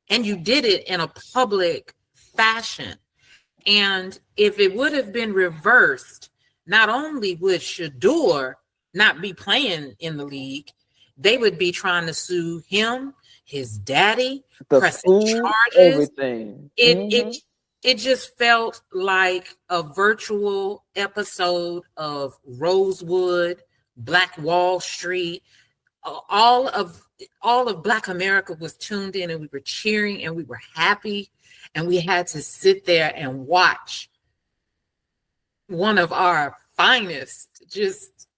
and you did it in a public fashion. And if it would have been reversed, not only would Shedeur not be playing in the league, they would be trying to sue him, his daddy, pressing charges. Everything. It just felt like a virtual episode of Rosewood Black Wall Street, all of Black America was tuned in, and we were cheering and we were happy, and we had to sit there and watch one of our finest. Just,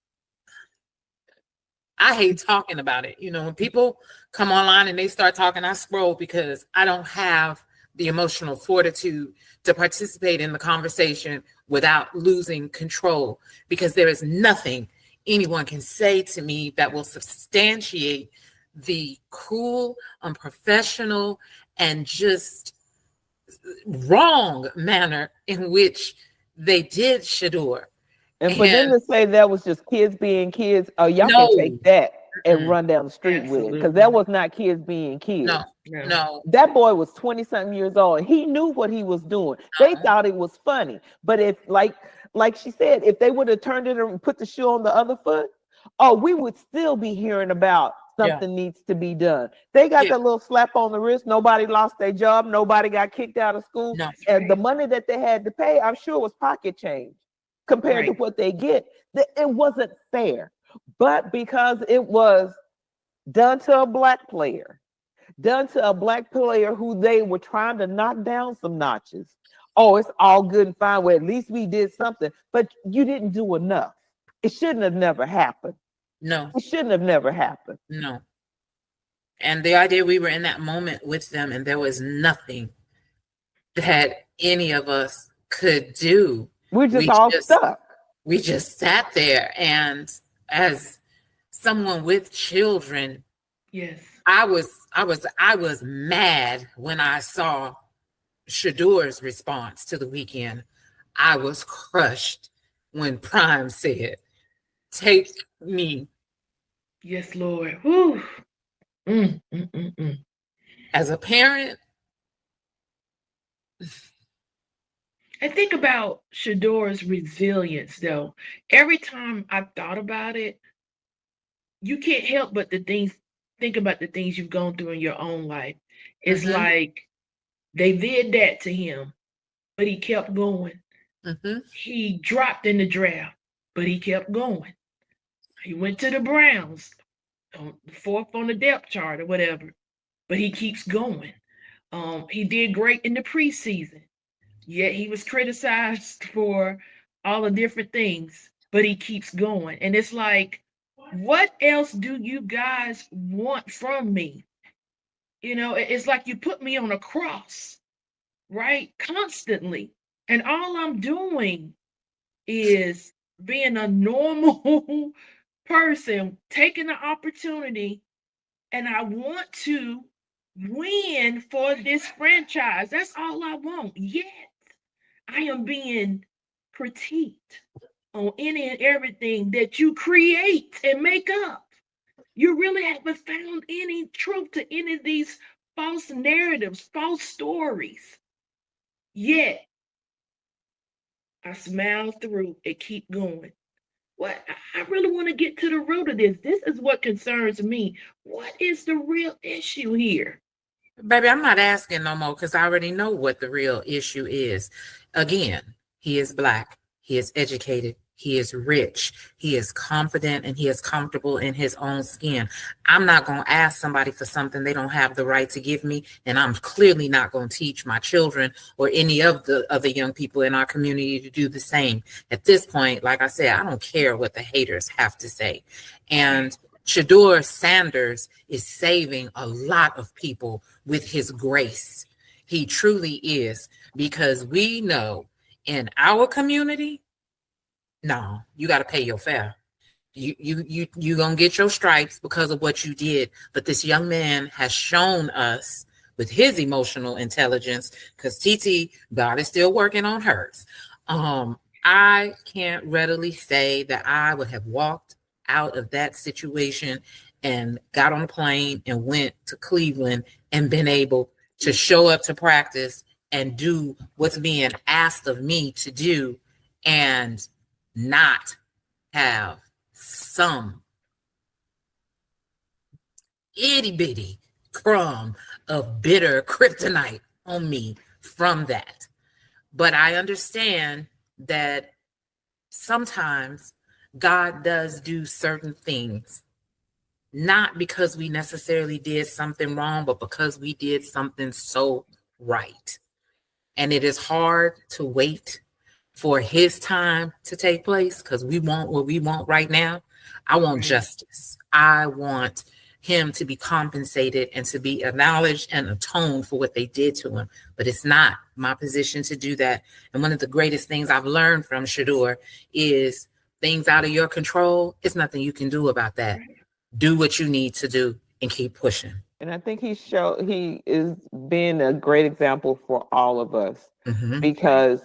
I hate talking about it. You know, when people come online and they start talking, I scroll because I don't have the emotional fortitude to participate in the conversation without losing control, because there is nothing anyone can say to me that will substantiate the cruel, unprofessional, and just wrong manner in which they did Shedeur. And for them to say that was just kids being kids, oh, y'all can take that and run down the street with it, because that was not kids being kids. No. That boy was 20-something years old. He knew what he was doing. They thought it was funny. But if, like she said, if they would have turned it and put the shoe on the other foot, oh, we would still be hearing about something needs to be done. They got that little slap on the wrist. Nobody lost their job. Nobody got kicked out of school. And the money that they had to pay, I'm sure, was pocket change compared to what they get. It wasn't fair. But because it was done to a Black player, who they were trying to knock down some notches. Oh, it's all good and fine. Well, at least we did something, but you didn't do enough. It shouldn't have never happened. No. It shouldn't have never happened. No. And the idea we were in that moment with them, and there was nothing that any of us could do. We're just all stuck. We just sat there, and as someone with children, yes, I was mad when I saw Shedeur's response to the weekend. I was crushed when Prime said, "Take me." Yes, Lord. Whew. As a parent, and think about Shedeur's resilience, though. Every time I thought about it, you can't help but think about the things you've gone through in your own life. It's like they did that to him, but he kept going. He dropped in the draft, but he kept going. He went to the Browns, fourth on the depth chart or whatever, but he keeps going. He did great in the preseason, yet he was criticized for all the different things, but he keeps going. And it's like, what else do you guys want from me? You know, it's like you put me on a cross, right? Constantly. And all I'm doing is being a normal person, taking the opportunity, and I want to win for this franchise. That's all I want. Yet I am being critiqued on any and everything that you create and make up. You really haven't found any truth to any of these false narratives, false stories. Yet I smile through and keep going. What I really want to get to the root of this. This is what concerns me. What is the real issue here? Baby, I'm not asking no more, because I already know what the real issue is. Again, he is Black. He is educated. He is rich. He is confident, and he is comfortable in his own skin. I'm not going to ask somebody for something they don't have the right to give me. And I'm clearly not going to teach my children or any of the other young people in our community to do the same. At this point, like I said, I don't care what the haters have to say. And Shedeur Sanders is saving a lot of people with his grace. He truly is, because we know in our community, no, you got to pay your fare. You gonna get your stripes because of what you did. But this young man has shown us with his emotional intelligence, because TT, God is still working on hers. I can't readily say that I would have walked out of that situation and got on a plane and went to Cleveland and been able to show up to practice and do what's being asked of me to do, and not have some itty bitty crumb of bitter kryptonite on me from that. But I understand that sometimes God does do certain things, not because we necessarily did something wrong, but because we did something so right. And it is hard to wait for his time to take place because we want what we want right now. I want justice. I want him to be compensated and to be acknowledged and atoned for what they did to him. But it's not my position to do that. And one of the greatest things I've learned from Shedeur is things out of your control. It's nothing you can do about that. Do what you need to do and keep pushing. And I think he is being a great example for all of us because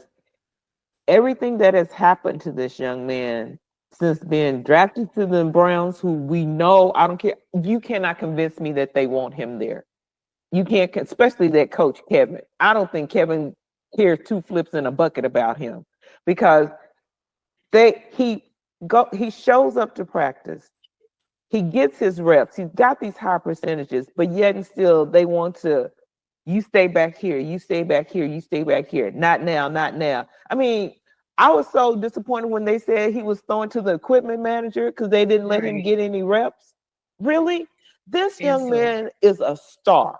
everything that has happened to this young man since being drafted to the Browns, who we know, I don't care, you cannot convince me that they want him there. You can't, especially that coach Kevin. I don't think Kevin cares two flips in a bucket about him because he shows up to practice. He gets his reps. He's got these high percentages, but yet and still they want to, you stay back here, you stay back here, you stay back here. Not now, not now. I mean, I was so disappointed when they said he was thrown to the equipment manager because they didn't let him get any reps. Really? This young man is a star.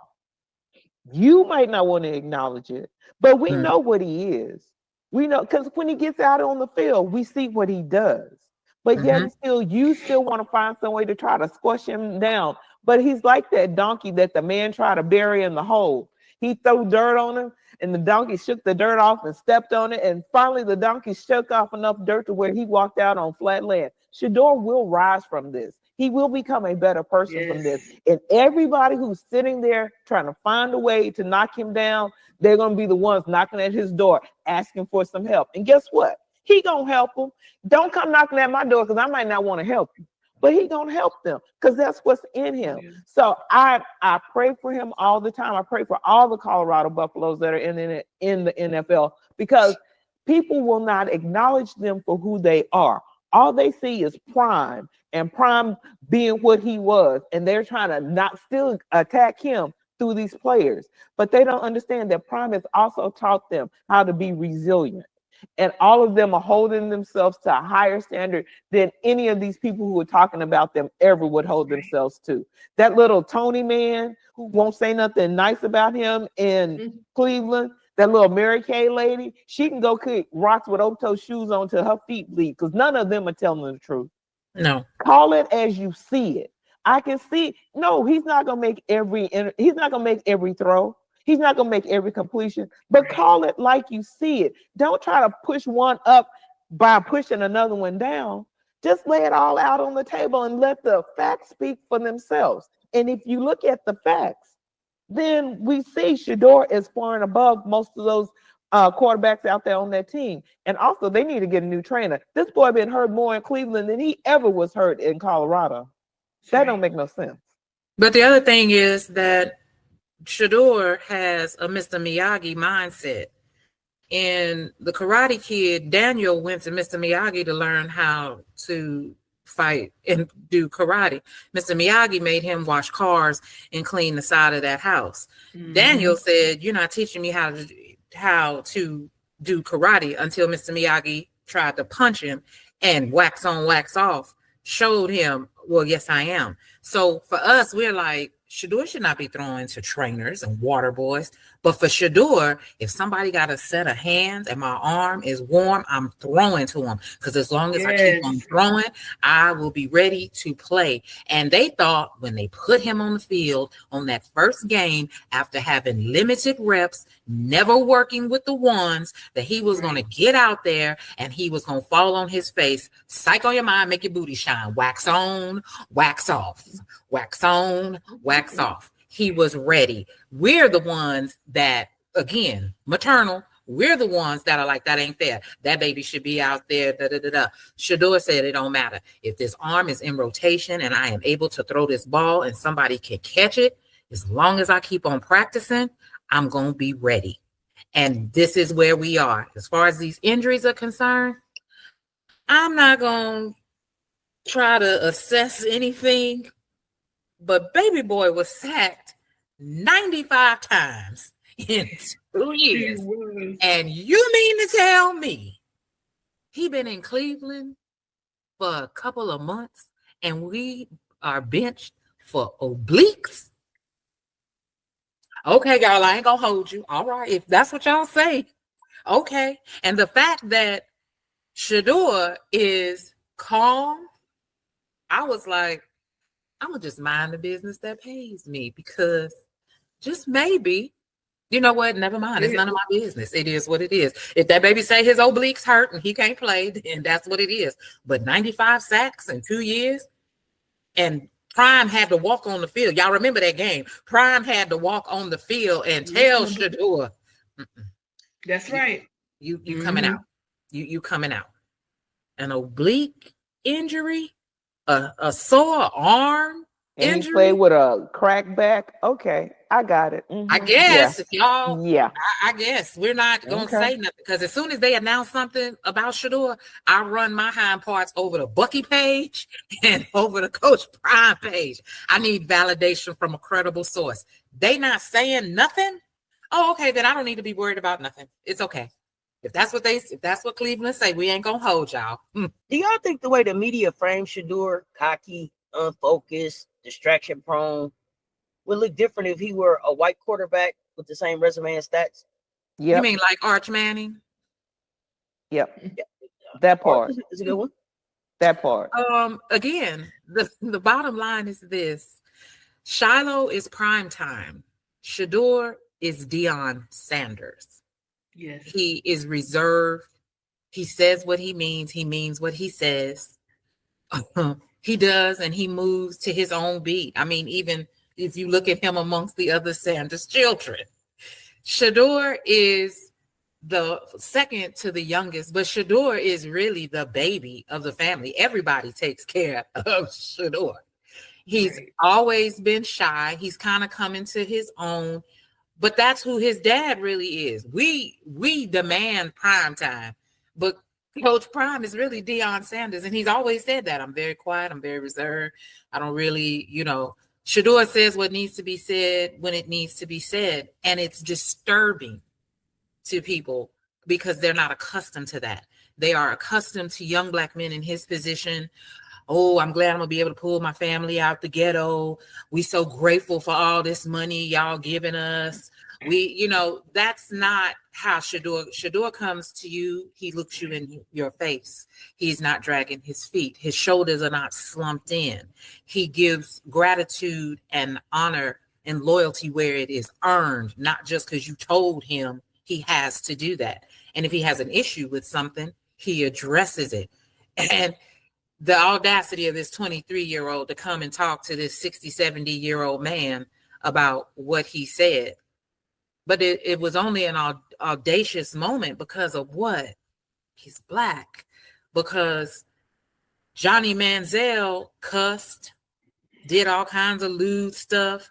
You might not want to acknowledge it, but we know what he is. We know because when he gets out on the field, we see what he does. But yet still, you still want to find some way to try to squash him down. But he's like that donkey that the man tried to bury in the hole. He threw dirt on him, and the donkey shook the dirt off and stepped on it. And finally, the donkey shook off enough dirt to where he walked out on flat land. Shedeur will rise from this. He will become a better person from this. And everybody who's sitting there trying to find a way to knock him down, they're going to be the ones knocking at his door, asking for some help. And guess what? He gonna help them. Don't come knocking at my door because I might not want to help you, but he gonna help them because that's what's in him. So I pray for him all the time. I pray for all the Colorado Buffaloes that are in the NFL because people will not acknowledge them for who they are. All they see is Prime and Prime being what he was, and they're trying to not still attack him through these players, but they don't understand that Prime has also taught them how to be resilient. And all of them are holding themselves to a higher standard than any of these people who are talking about them ever would hold themselves to. That little Tony man who won't say nothing nice about him in Cleveland, that little Mary Kay lady, she can go kick rocks with open-toe shoes on till her feet bleed because none of them are telling the truth. No. Call it as you see it. I can see, no, he's not going to make every throw. He's not going to make every completion, but call it like you see it. Don't try to push one up by pushing another one down. Just lay it all out on the table and let the facts speak for themselves. And if you look at the facts, then we see Shedeur is far and above most of those quarterbacks out there on that team. And also, they need to get a new trainer. This boy been hurt more in Cleveland than he ever was hurt in Colorado. That don't make no sense. But the other thing is that Shedeur has a Mr. Miyagi mindset. And the Karate Kid, Daniel, went to Mr. Miyagi to learn how to fight and do karate. Mr. Miyagi made him wash cars and clean the side of that house. Daniel said, "You're not teaching me how to do karate," until Mr. Miyagi tried to punch him and wax on, wax off, showed him, well, yes, I am. So for us, we're like, Shedeur should not be throwing to trainers and water boys. But for Shedeur, if somebody got a set of hands and my arm is warm, I'm throwing to him. Because as long as I keep on throwing, I will be ready to play. And they thought when they put him on the field on that first game, after having limited reps, never working with the ones, that he was going to get out there and he was going to fall on his face. Psych on your mind, make your booty shine. Wax on, wax off. Wax on, wax off. He was ready. We're the ones that, again, maternal, we're the ones that are like, that ain't fair. That baby should be out there. Shedeur said it don't matter. If this arm is in rotation and I am able to throw this ball and somebody can catch it, as long as I keep on practicing, I'm going to be ready. And this is where we are. As far as these injuries are concerned, I'm not going to try to assess anything. But baby boy was sacked 95 times in 2 years. And you mean to tell me he been in Cleveland for a couple of months and we are benched for obliques. Okay, y'all, I ain't gonna hold you. All right, if that's what y'all say, okay. And the fact that Shedeur is calm, I was like, I'm gonna just mind the business that pays me, because just maybe, you know what? Never mind. It's none of my business. It is what it is. If that baby say his obliques hurt and he can't play, then that's what it is. But 95 sacks in 2 years, and Prime had to walk on the field. Y'all remember that game? Prime had to walk on the field and tell Shedeur, That's right. You coming out. You coming out. An oblique injury, a sore arm And injury. he played with a crack back. Okay, I got it. I guess if y'all, Yeah. I guess we're not gonna say nothing, because as soon as they announce something about Shedeur, I run my hind parts over the Bucky page and over the Coach Prime page. I need validation from a credible source. They not saying nothing. Oh, okay, then I don't need to be worried about nothing. It's okay. If that's what Cleveland say, we ain't gonna hold y'all. Do y'all think the way the media frames Shedeur, cocky, unfocused, distraction prone, would look different if he were a white quarterback with the same resume and stats? Yep. You mean like Arch Manning? Yep. That part. Is a good one. That part. Again, the bottom line is this: Shiloh is prime time. Shedeur is Deion Sanders. Yes. He is reserved. He says what he means what he says. He does, and he moves to his own beat. I mean, even if you look at him amongst the other Sanders children, Shedeur is the second to the youngest, but Shedeur is really the baby of the family. Everybody takes care of Shedeur. He's always been shy. He's kind of coming to his own, but that's who his dad really is. We demand prime time, but Coach Prime is really Deion Sanders, and he's always said that. I'm very quiet. I'm very reserved. I don't really, Shedeur says what needs to be said when it needs to be said, and it's disturbing to people because they're not accustomed to that. They are accustomed to young Black men in his position. Oh, I'm glad I'm gonna be able to pull my family out the ghetto. We so grateful for all this money y'all giving us. That's not how Shedeur comes to you. He looks you in your face. He's not dragging his feet. His shoulders are not slumped in. He gives gratitude and honor and loyalty where it is earned, not just because you told him he has to do that. And if he has an issue with something, he addresses it. And the audacity of this 23-year-old to come and talk to this 60, 70-year-old man about what he said. But it was only an audacious moment because of what? He's Black. Because Johnny Manziel cussed, did all kinds of lewd stuff.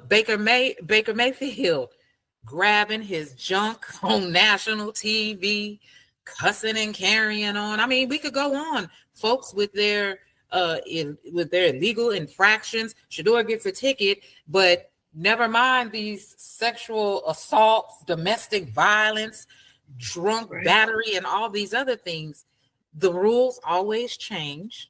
Baker Mayfield grabbing his junk on national TV, cussing and carrying on. I mean, we could go on, folks, with their illegal infractions. Shedeur gets a ticket, but never mind these sexual assaults, domestic violence, drunk battery, and all these other things. The rules always change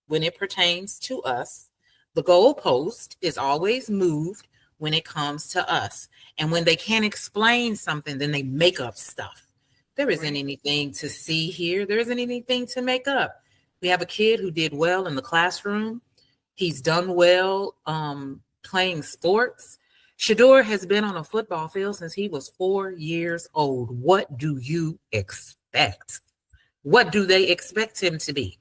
when it pertains to us. The goalpost is always moved when it comes to us. And when they can't explain something, then they make up stuff. There isn't anything to see here. There isn't anything to make up. We have a kid who did well in the classroom. He's done well playing sports. Shedeur has been on a football field since he was 4 years old. What do you expect? What do they expect him to be?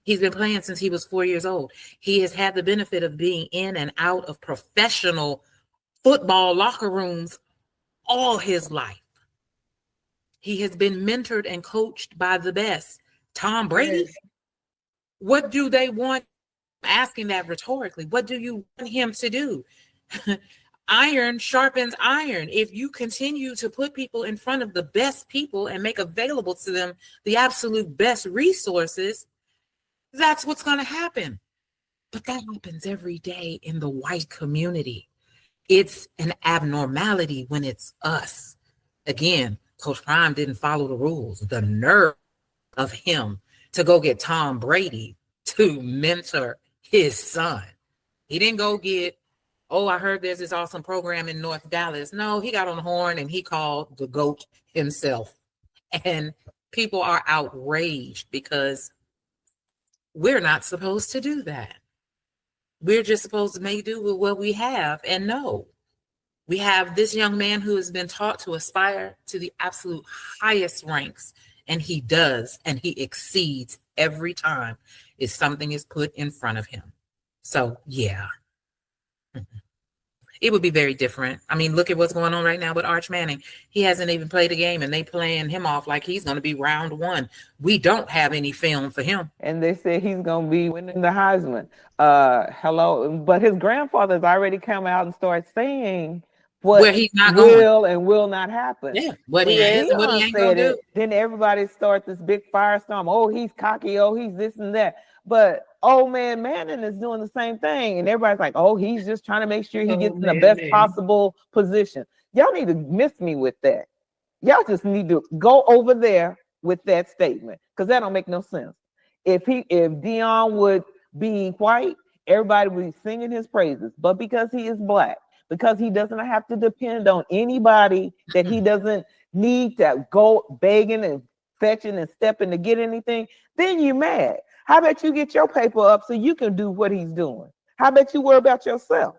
He's been playing since he was 4 years old. He has had the benefit of being in and out of professional football locker rooms all his life. He has been mentored and coached by the best. Tom Brady, what do they want? I'm asking that rhetorically. What do you want him to do? Iron sharpens iron. If you continue to put people in front of the best people and make available to them the absolute best resources, that's what's going to happen. But that happens every day in the white community. It's an abnormality when it's us. Again, Coach Prime didn't follow the rules. The nerve of him to go get Tom Brady to mentor his son. He didn't go get, oh, I heard there's this awesome program in North Dallas. No, he got on the horn and he called the GOAT himself. And people are outraged because we're not supposed to do that. We're just supposed to make do with what we have. And no, we have this young man who has been taught to aspire to the absolute highest ranks, and he does, and he exceeds every time if something is put in front of him. So, yeah. It would be very different. I mean, look at what's going on right now with Arch Manning. He hasn't even played a game, and they playing him off like he's going to be round one. We don't have any film for him. And they say he's going to be winning the Heisman. Hello. But his grandfather's already come out and started saying what where he's not will and will not happen. Yeah, what he is and what he ain't going to do. Then everybody starts this big firestorm. Oh, he's cocky. Oh, he's this and that. But old man Manning is doing the same thing. And everybody's like, oh, he's just trying to make sure he gets in the best possible position. Y'all need to miss me with that. Y'all just need to go over there with that statement, because that don't make no sense. If Dion would be white, everybody would be singing his praises. But because he is black, because he doesn't have to depend on anybody, that he doesn't need to go begging and fetching and stepping to get anything, then you're mad. How about you get your paper up so you can do what he's doing? How about you worry about yourself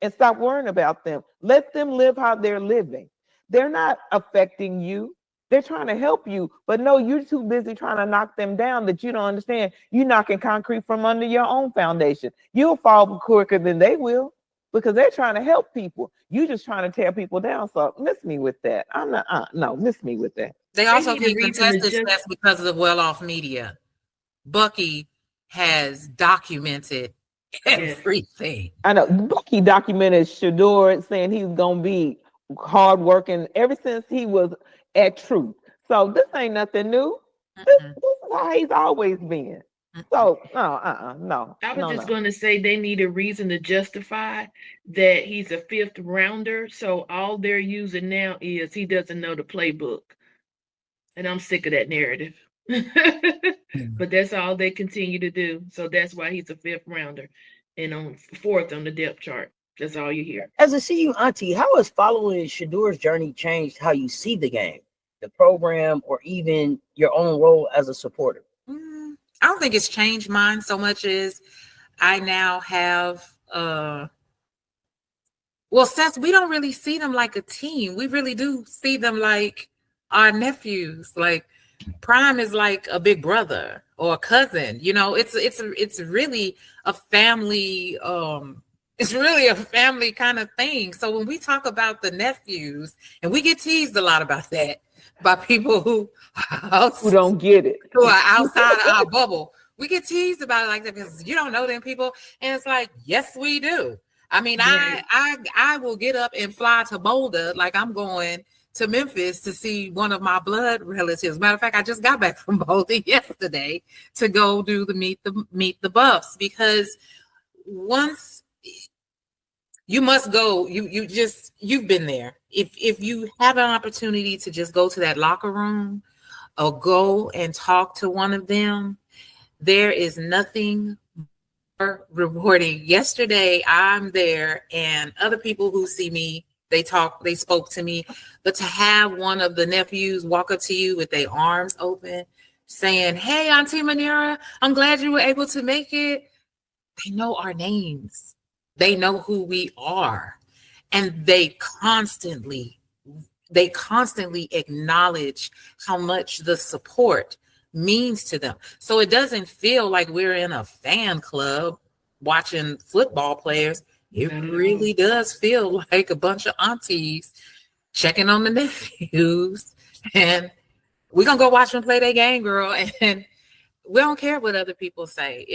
and stop worrying about them? Let them live how they're living. They're not affecting you. They're trying to help you. But no, you're too busy trying to knock them down that you don't understand. You're knocking concrete from under your own foundation. You'll fall quicker than they will because they're trying to help people. You're just trying to tear people down. So miss me with that. I'm not, miss me with that. They also can't contest this because of the well-off media. Bucky has documented everything. I know Bucky documented Shedeur saying he's gonna be hardworking ever since he was at Truth. So this ain't nothing new. This is how he's always been. So no. I was just going to say they need a reason to justify that he's a fifth rounder. So all they're using now is he doesn't know the playbook, and I'm sick of that narrative. But that's all they continue to do. So that's why he's a fifth rounder and on fourth on the depth chart. That's all you hear. As a CU Auntie, how has following Shedeur's journey changed how you see the game, the program, or even your own role as a supporter? I don't think it's changed mine so much as I now have Cess, we don't really see them like a team. We really do see them like our nephews. Like Prime is like a big brother or a cousin. You know, it's really a family. It's really a family kind of thing. So when we talk about the nephews, and we get teased a lot about that by people who don't get it, who are outside of our bubble, we get teased about it like that because you don't know them people. And it's like, yes, we do. I mean, I will get up and fly to Boulder like I'm going to Memphis to see one of my blood relatives. Matter of fact, I just got back from Boulder yesterday to go do the meet the Buffs, because once you must go, you've been there. If you have an opportunity to just go to that locker room or go and talk to one of them, there is nothing more rewarding. Yesterday, I'm there, and other people who see me, they spoke to me, but to have one of the nephews walk up to you with their arms open, saying, "Hey, Auntie Manera, I'm glad you were able to make it." They know our names. They know who we are. And they constantly acknowledge how much the support means to them. So it doesn't feel like we're in a fan club watching football players. It really does feel like a bunch of aunties checking on the nephews. And we're going to go watch them play their game, girl. And we don't care what other people say.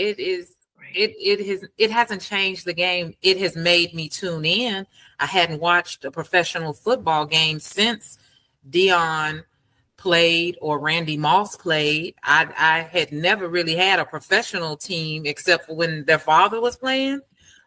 It hasn't changed the game. It has made me tune in. I hadn't watched a professional football game since Dion played or Randy Moss played. I had never really had a professional team except for when their father was playing,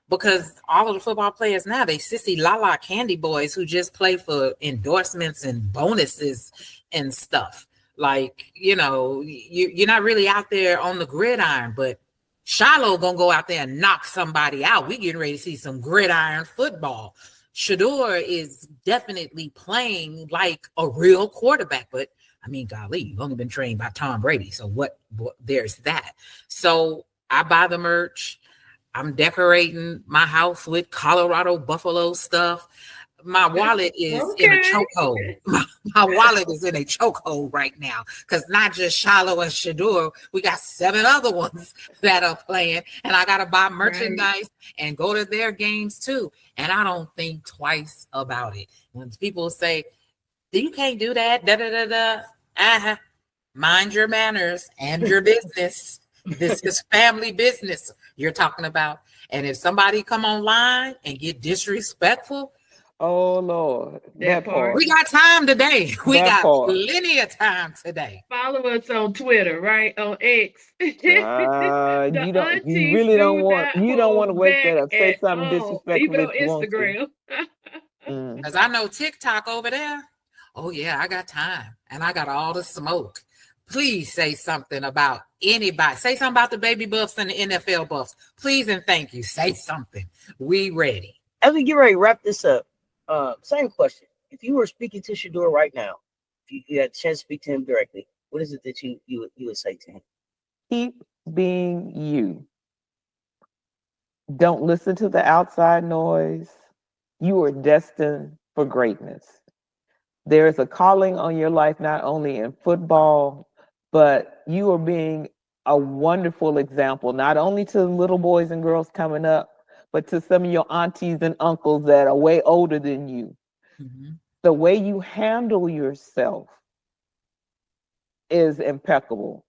because all of the football players now, they sissy la candy boys who just play for endorsements and bonuses and stuff. Like, you're not really out there on the gridiron, but Shiloh gonna go out there and knock somebody out. We getting ready to see some gridiron football. Shedeur is definitely playing like a real quarterback, but I mean, golly, you've only been trained by Tom Brady. So what there's that. So I buy the merch. I'm decorating my house with Colorado Buffalo stuff. My wallet is in a chokehold. My wallet is in a chokehold right now because not just Shiloh and Shedeur, we got 7 other ones that are playing, and I got to buy merchandise and go to their games too. And I don't think twice about it. When people say, you can't do that, mind your manners and your business. This is family business you're talking about. And if somebody come online and get disrespectful, oh Lord, that part. We got time today. We That got part. plenty of time today. Follow us on Twitter, right? On X. You really don't want to wake that up. Say something disrespectful even on if you want to. Instagram. Because I know TikTok over there. Oh yeah, I got time and I got all the smoke. Please say something about anybody. Say something about the baby buffs and the NFL buffs. Please and thank you. Say something. We ready. As we get ready to wrap this up, same question. If you were speaking to Shedeur right now, if you had a chance to speak to him directly, what is it that you would say to him? Keep being you. Don't listen to the outside noise. You are destined for greatness. There is a calling on your life, not only in football, but you are being a wonderful example, not only to little boys and girls coming up, but to some of your aunties and uncles that are way older than you. Mm-hmm. The way you handle yourself is impeccable.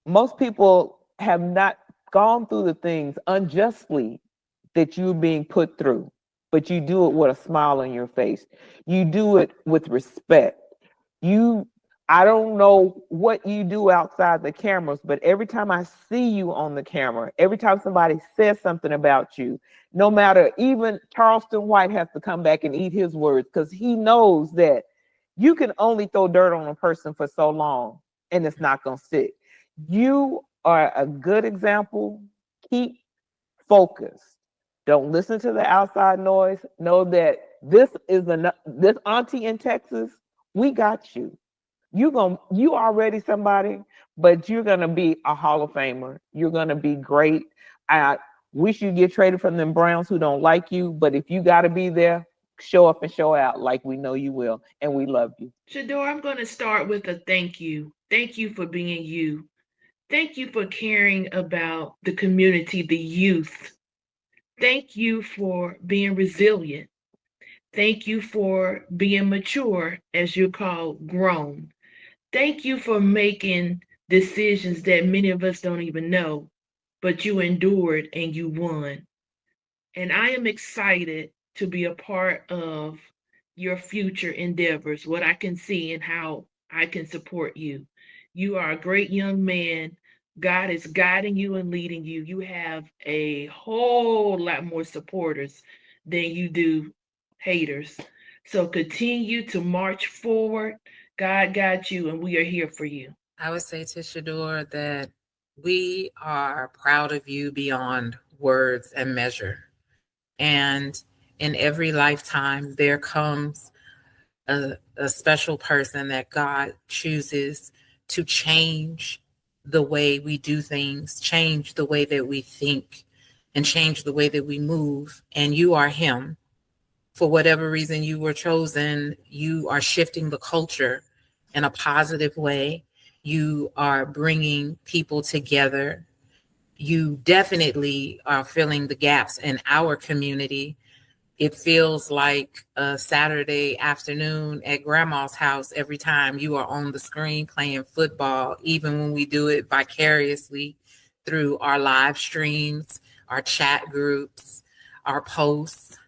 Most people have not gone through the things unjustly that you're being put through, but you do it with a smile on your face. You do it with respect. I don't know what you do outside the cameras, but every time I see you on the camera, every time somebody says something about you, no matter, even Charleston White has to come back and eat his words because he knows that you can only throw dirt on a person for so long and it's not going to stick. You are a good example. Keep focused. Don't listen to the outside noise. Know that this auntie in Texas, we got you. You already somebody, but you're gonna be a Hall of Famer. You're gonna be great. I wish you get traded from them Browns who don't like you, but if you gotta be there, show up and show out like we know you will, and we love you. Shedeur, I'm gonna start with a thank you. Thank you for being you. Thank you for caring about the community, the youth. Thank you for being resilient. Thank you for being mature, as you call grown. Thank you for making decisions that many of us don't even know, but you endured and you won. And I am excited to be a part of your future endeavors, what I can see and how I can support you. You are a great young man. God is guiding you and leading you. You have a whole lot more supporters than you do haters. So continue to march forward. God got you, and we are here for you. I would say to Shedeur that we are proud of you beyond words and measure. And in every lifetime, there comes a special person that God chooses to change the way we do things, change the way that we think, and change the way that we move. And you are him. For whatever reason you were chosen, you are shifting the culture in a positive way. You are bringing people together. You definitely are filling the gaps in our community. It feels like a Saturday afternoon at grandma's house every time you are on the screen playing football, even when we do it vicariously through our live streams, our chat groups, our posts.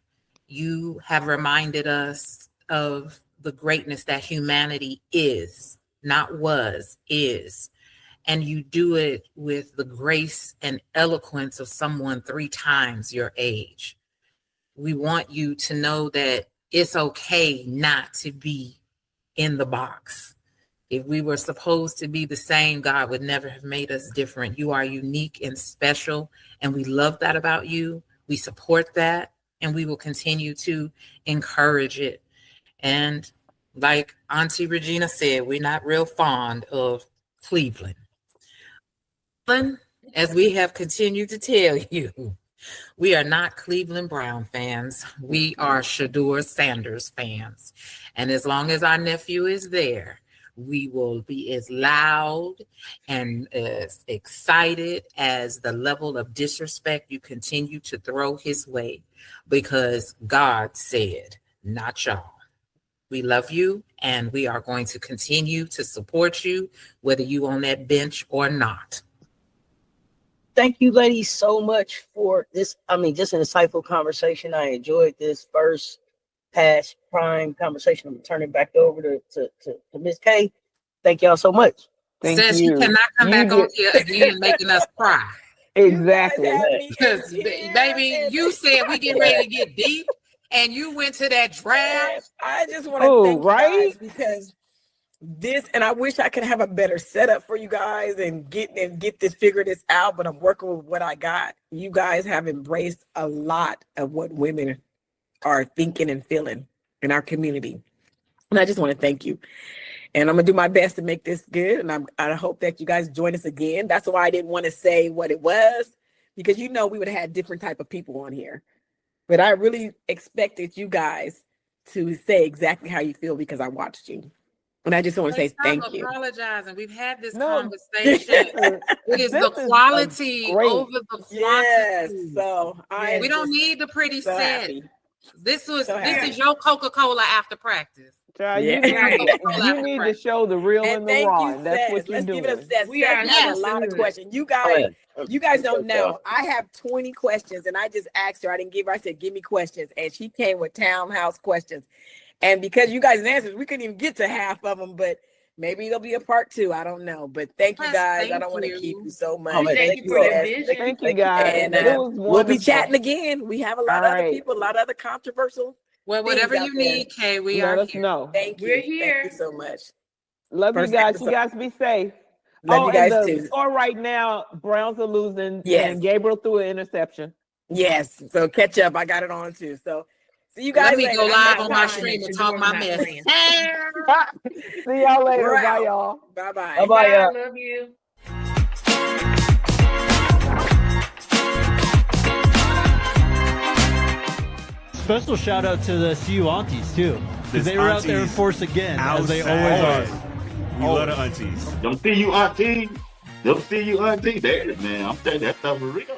You have reminded us of the greatness that humanity is, not was, is. And you do it with the grace and eloquence of someone 3 times your age. We want you to know that it's okay not to be in the box. If we were supposed to be the same, God would never have made us different. You are unique and special, and we love that about you. We support that, and we will continue to encourage it. And like Auntie Regina said, we're not real fond of Cleveland. As we have continued to tell you, we are not Cleveland Brown fans. We are Shedeur Sanders fans. And as long as our nephew is there, we will be as loud and as excited as the level of disrespect you continue to throw his way, because God said, not y'all. We love you, and we are going to continue to support you, whether you on that bench or not. Thank you, ladies, so much for this. I mean, just an insightful conversation. I enjoyed this first PassTPrime conversation. I'm turning it back over to Miss K. Thank y'all so much. Thank Says you. he cannot come back on here again making us cry. Exactly. Because, baby, you said we get ready to get deep, and you went to that draft. I just want to thank you guys, because this, and I wish I could have a better setup for you guys and figure this out, but I'm working with what I got. You guys have embraced a lot of what women are thinking and feeling in our community. And I just want to thank you. And I'm going to do my best to make this good. And I hope that you guys join us again. That's why I didn't want to say what it was, because we would have had different type of people on here. But I really expected you guys to say exactly how you feel, because I watched you. And I just want to say thank you. Apologizing. We've had this conversation. It is the quality over the quantity. Yes. So we don't need the pretty set. Happy. This is your Coca-Cola after practice. Child, you need to show the real and the raw. That's what you're doing. Let's give it a set. We are having a lot of questions. You guys don't know. I have 20 questions, and I just asked her. I didn't give her. I said, give me questions. And she came with townhouse questions. And because you guys' answers, we couldn't even get to half of them, but maybe there'll be a part 2. I don't know. But thank you guys. I don't want to keep you so much. Thank you for the vision. Thank you guys. And we'll be chatting again. We have a lot of other people, a lot of other controversial. Well, whatever you need, Kay, we let are us here. know. Thank you. We're here. Thank you so much. Love you guys. You guys be safe. Love you guys too. Or right now, Browns are losing. Yes. And Gabriel threw an interception. Yes. So catch up. I got it on too. So see you guys. Let me go live on my stream and talk my mess. See y'all later. Bye, y'all. Bye-bye. Bye-bye, y'all. I love you. Special shout out to the CU Aunties too, because they were out there in force again, as they always are. We love the aunties. Them CU Aunties. Them CU Aunties. Man, I'm telling you, that stuff for real.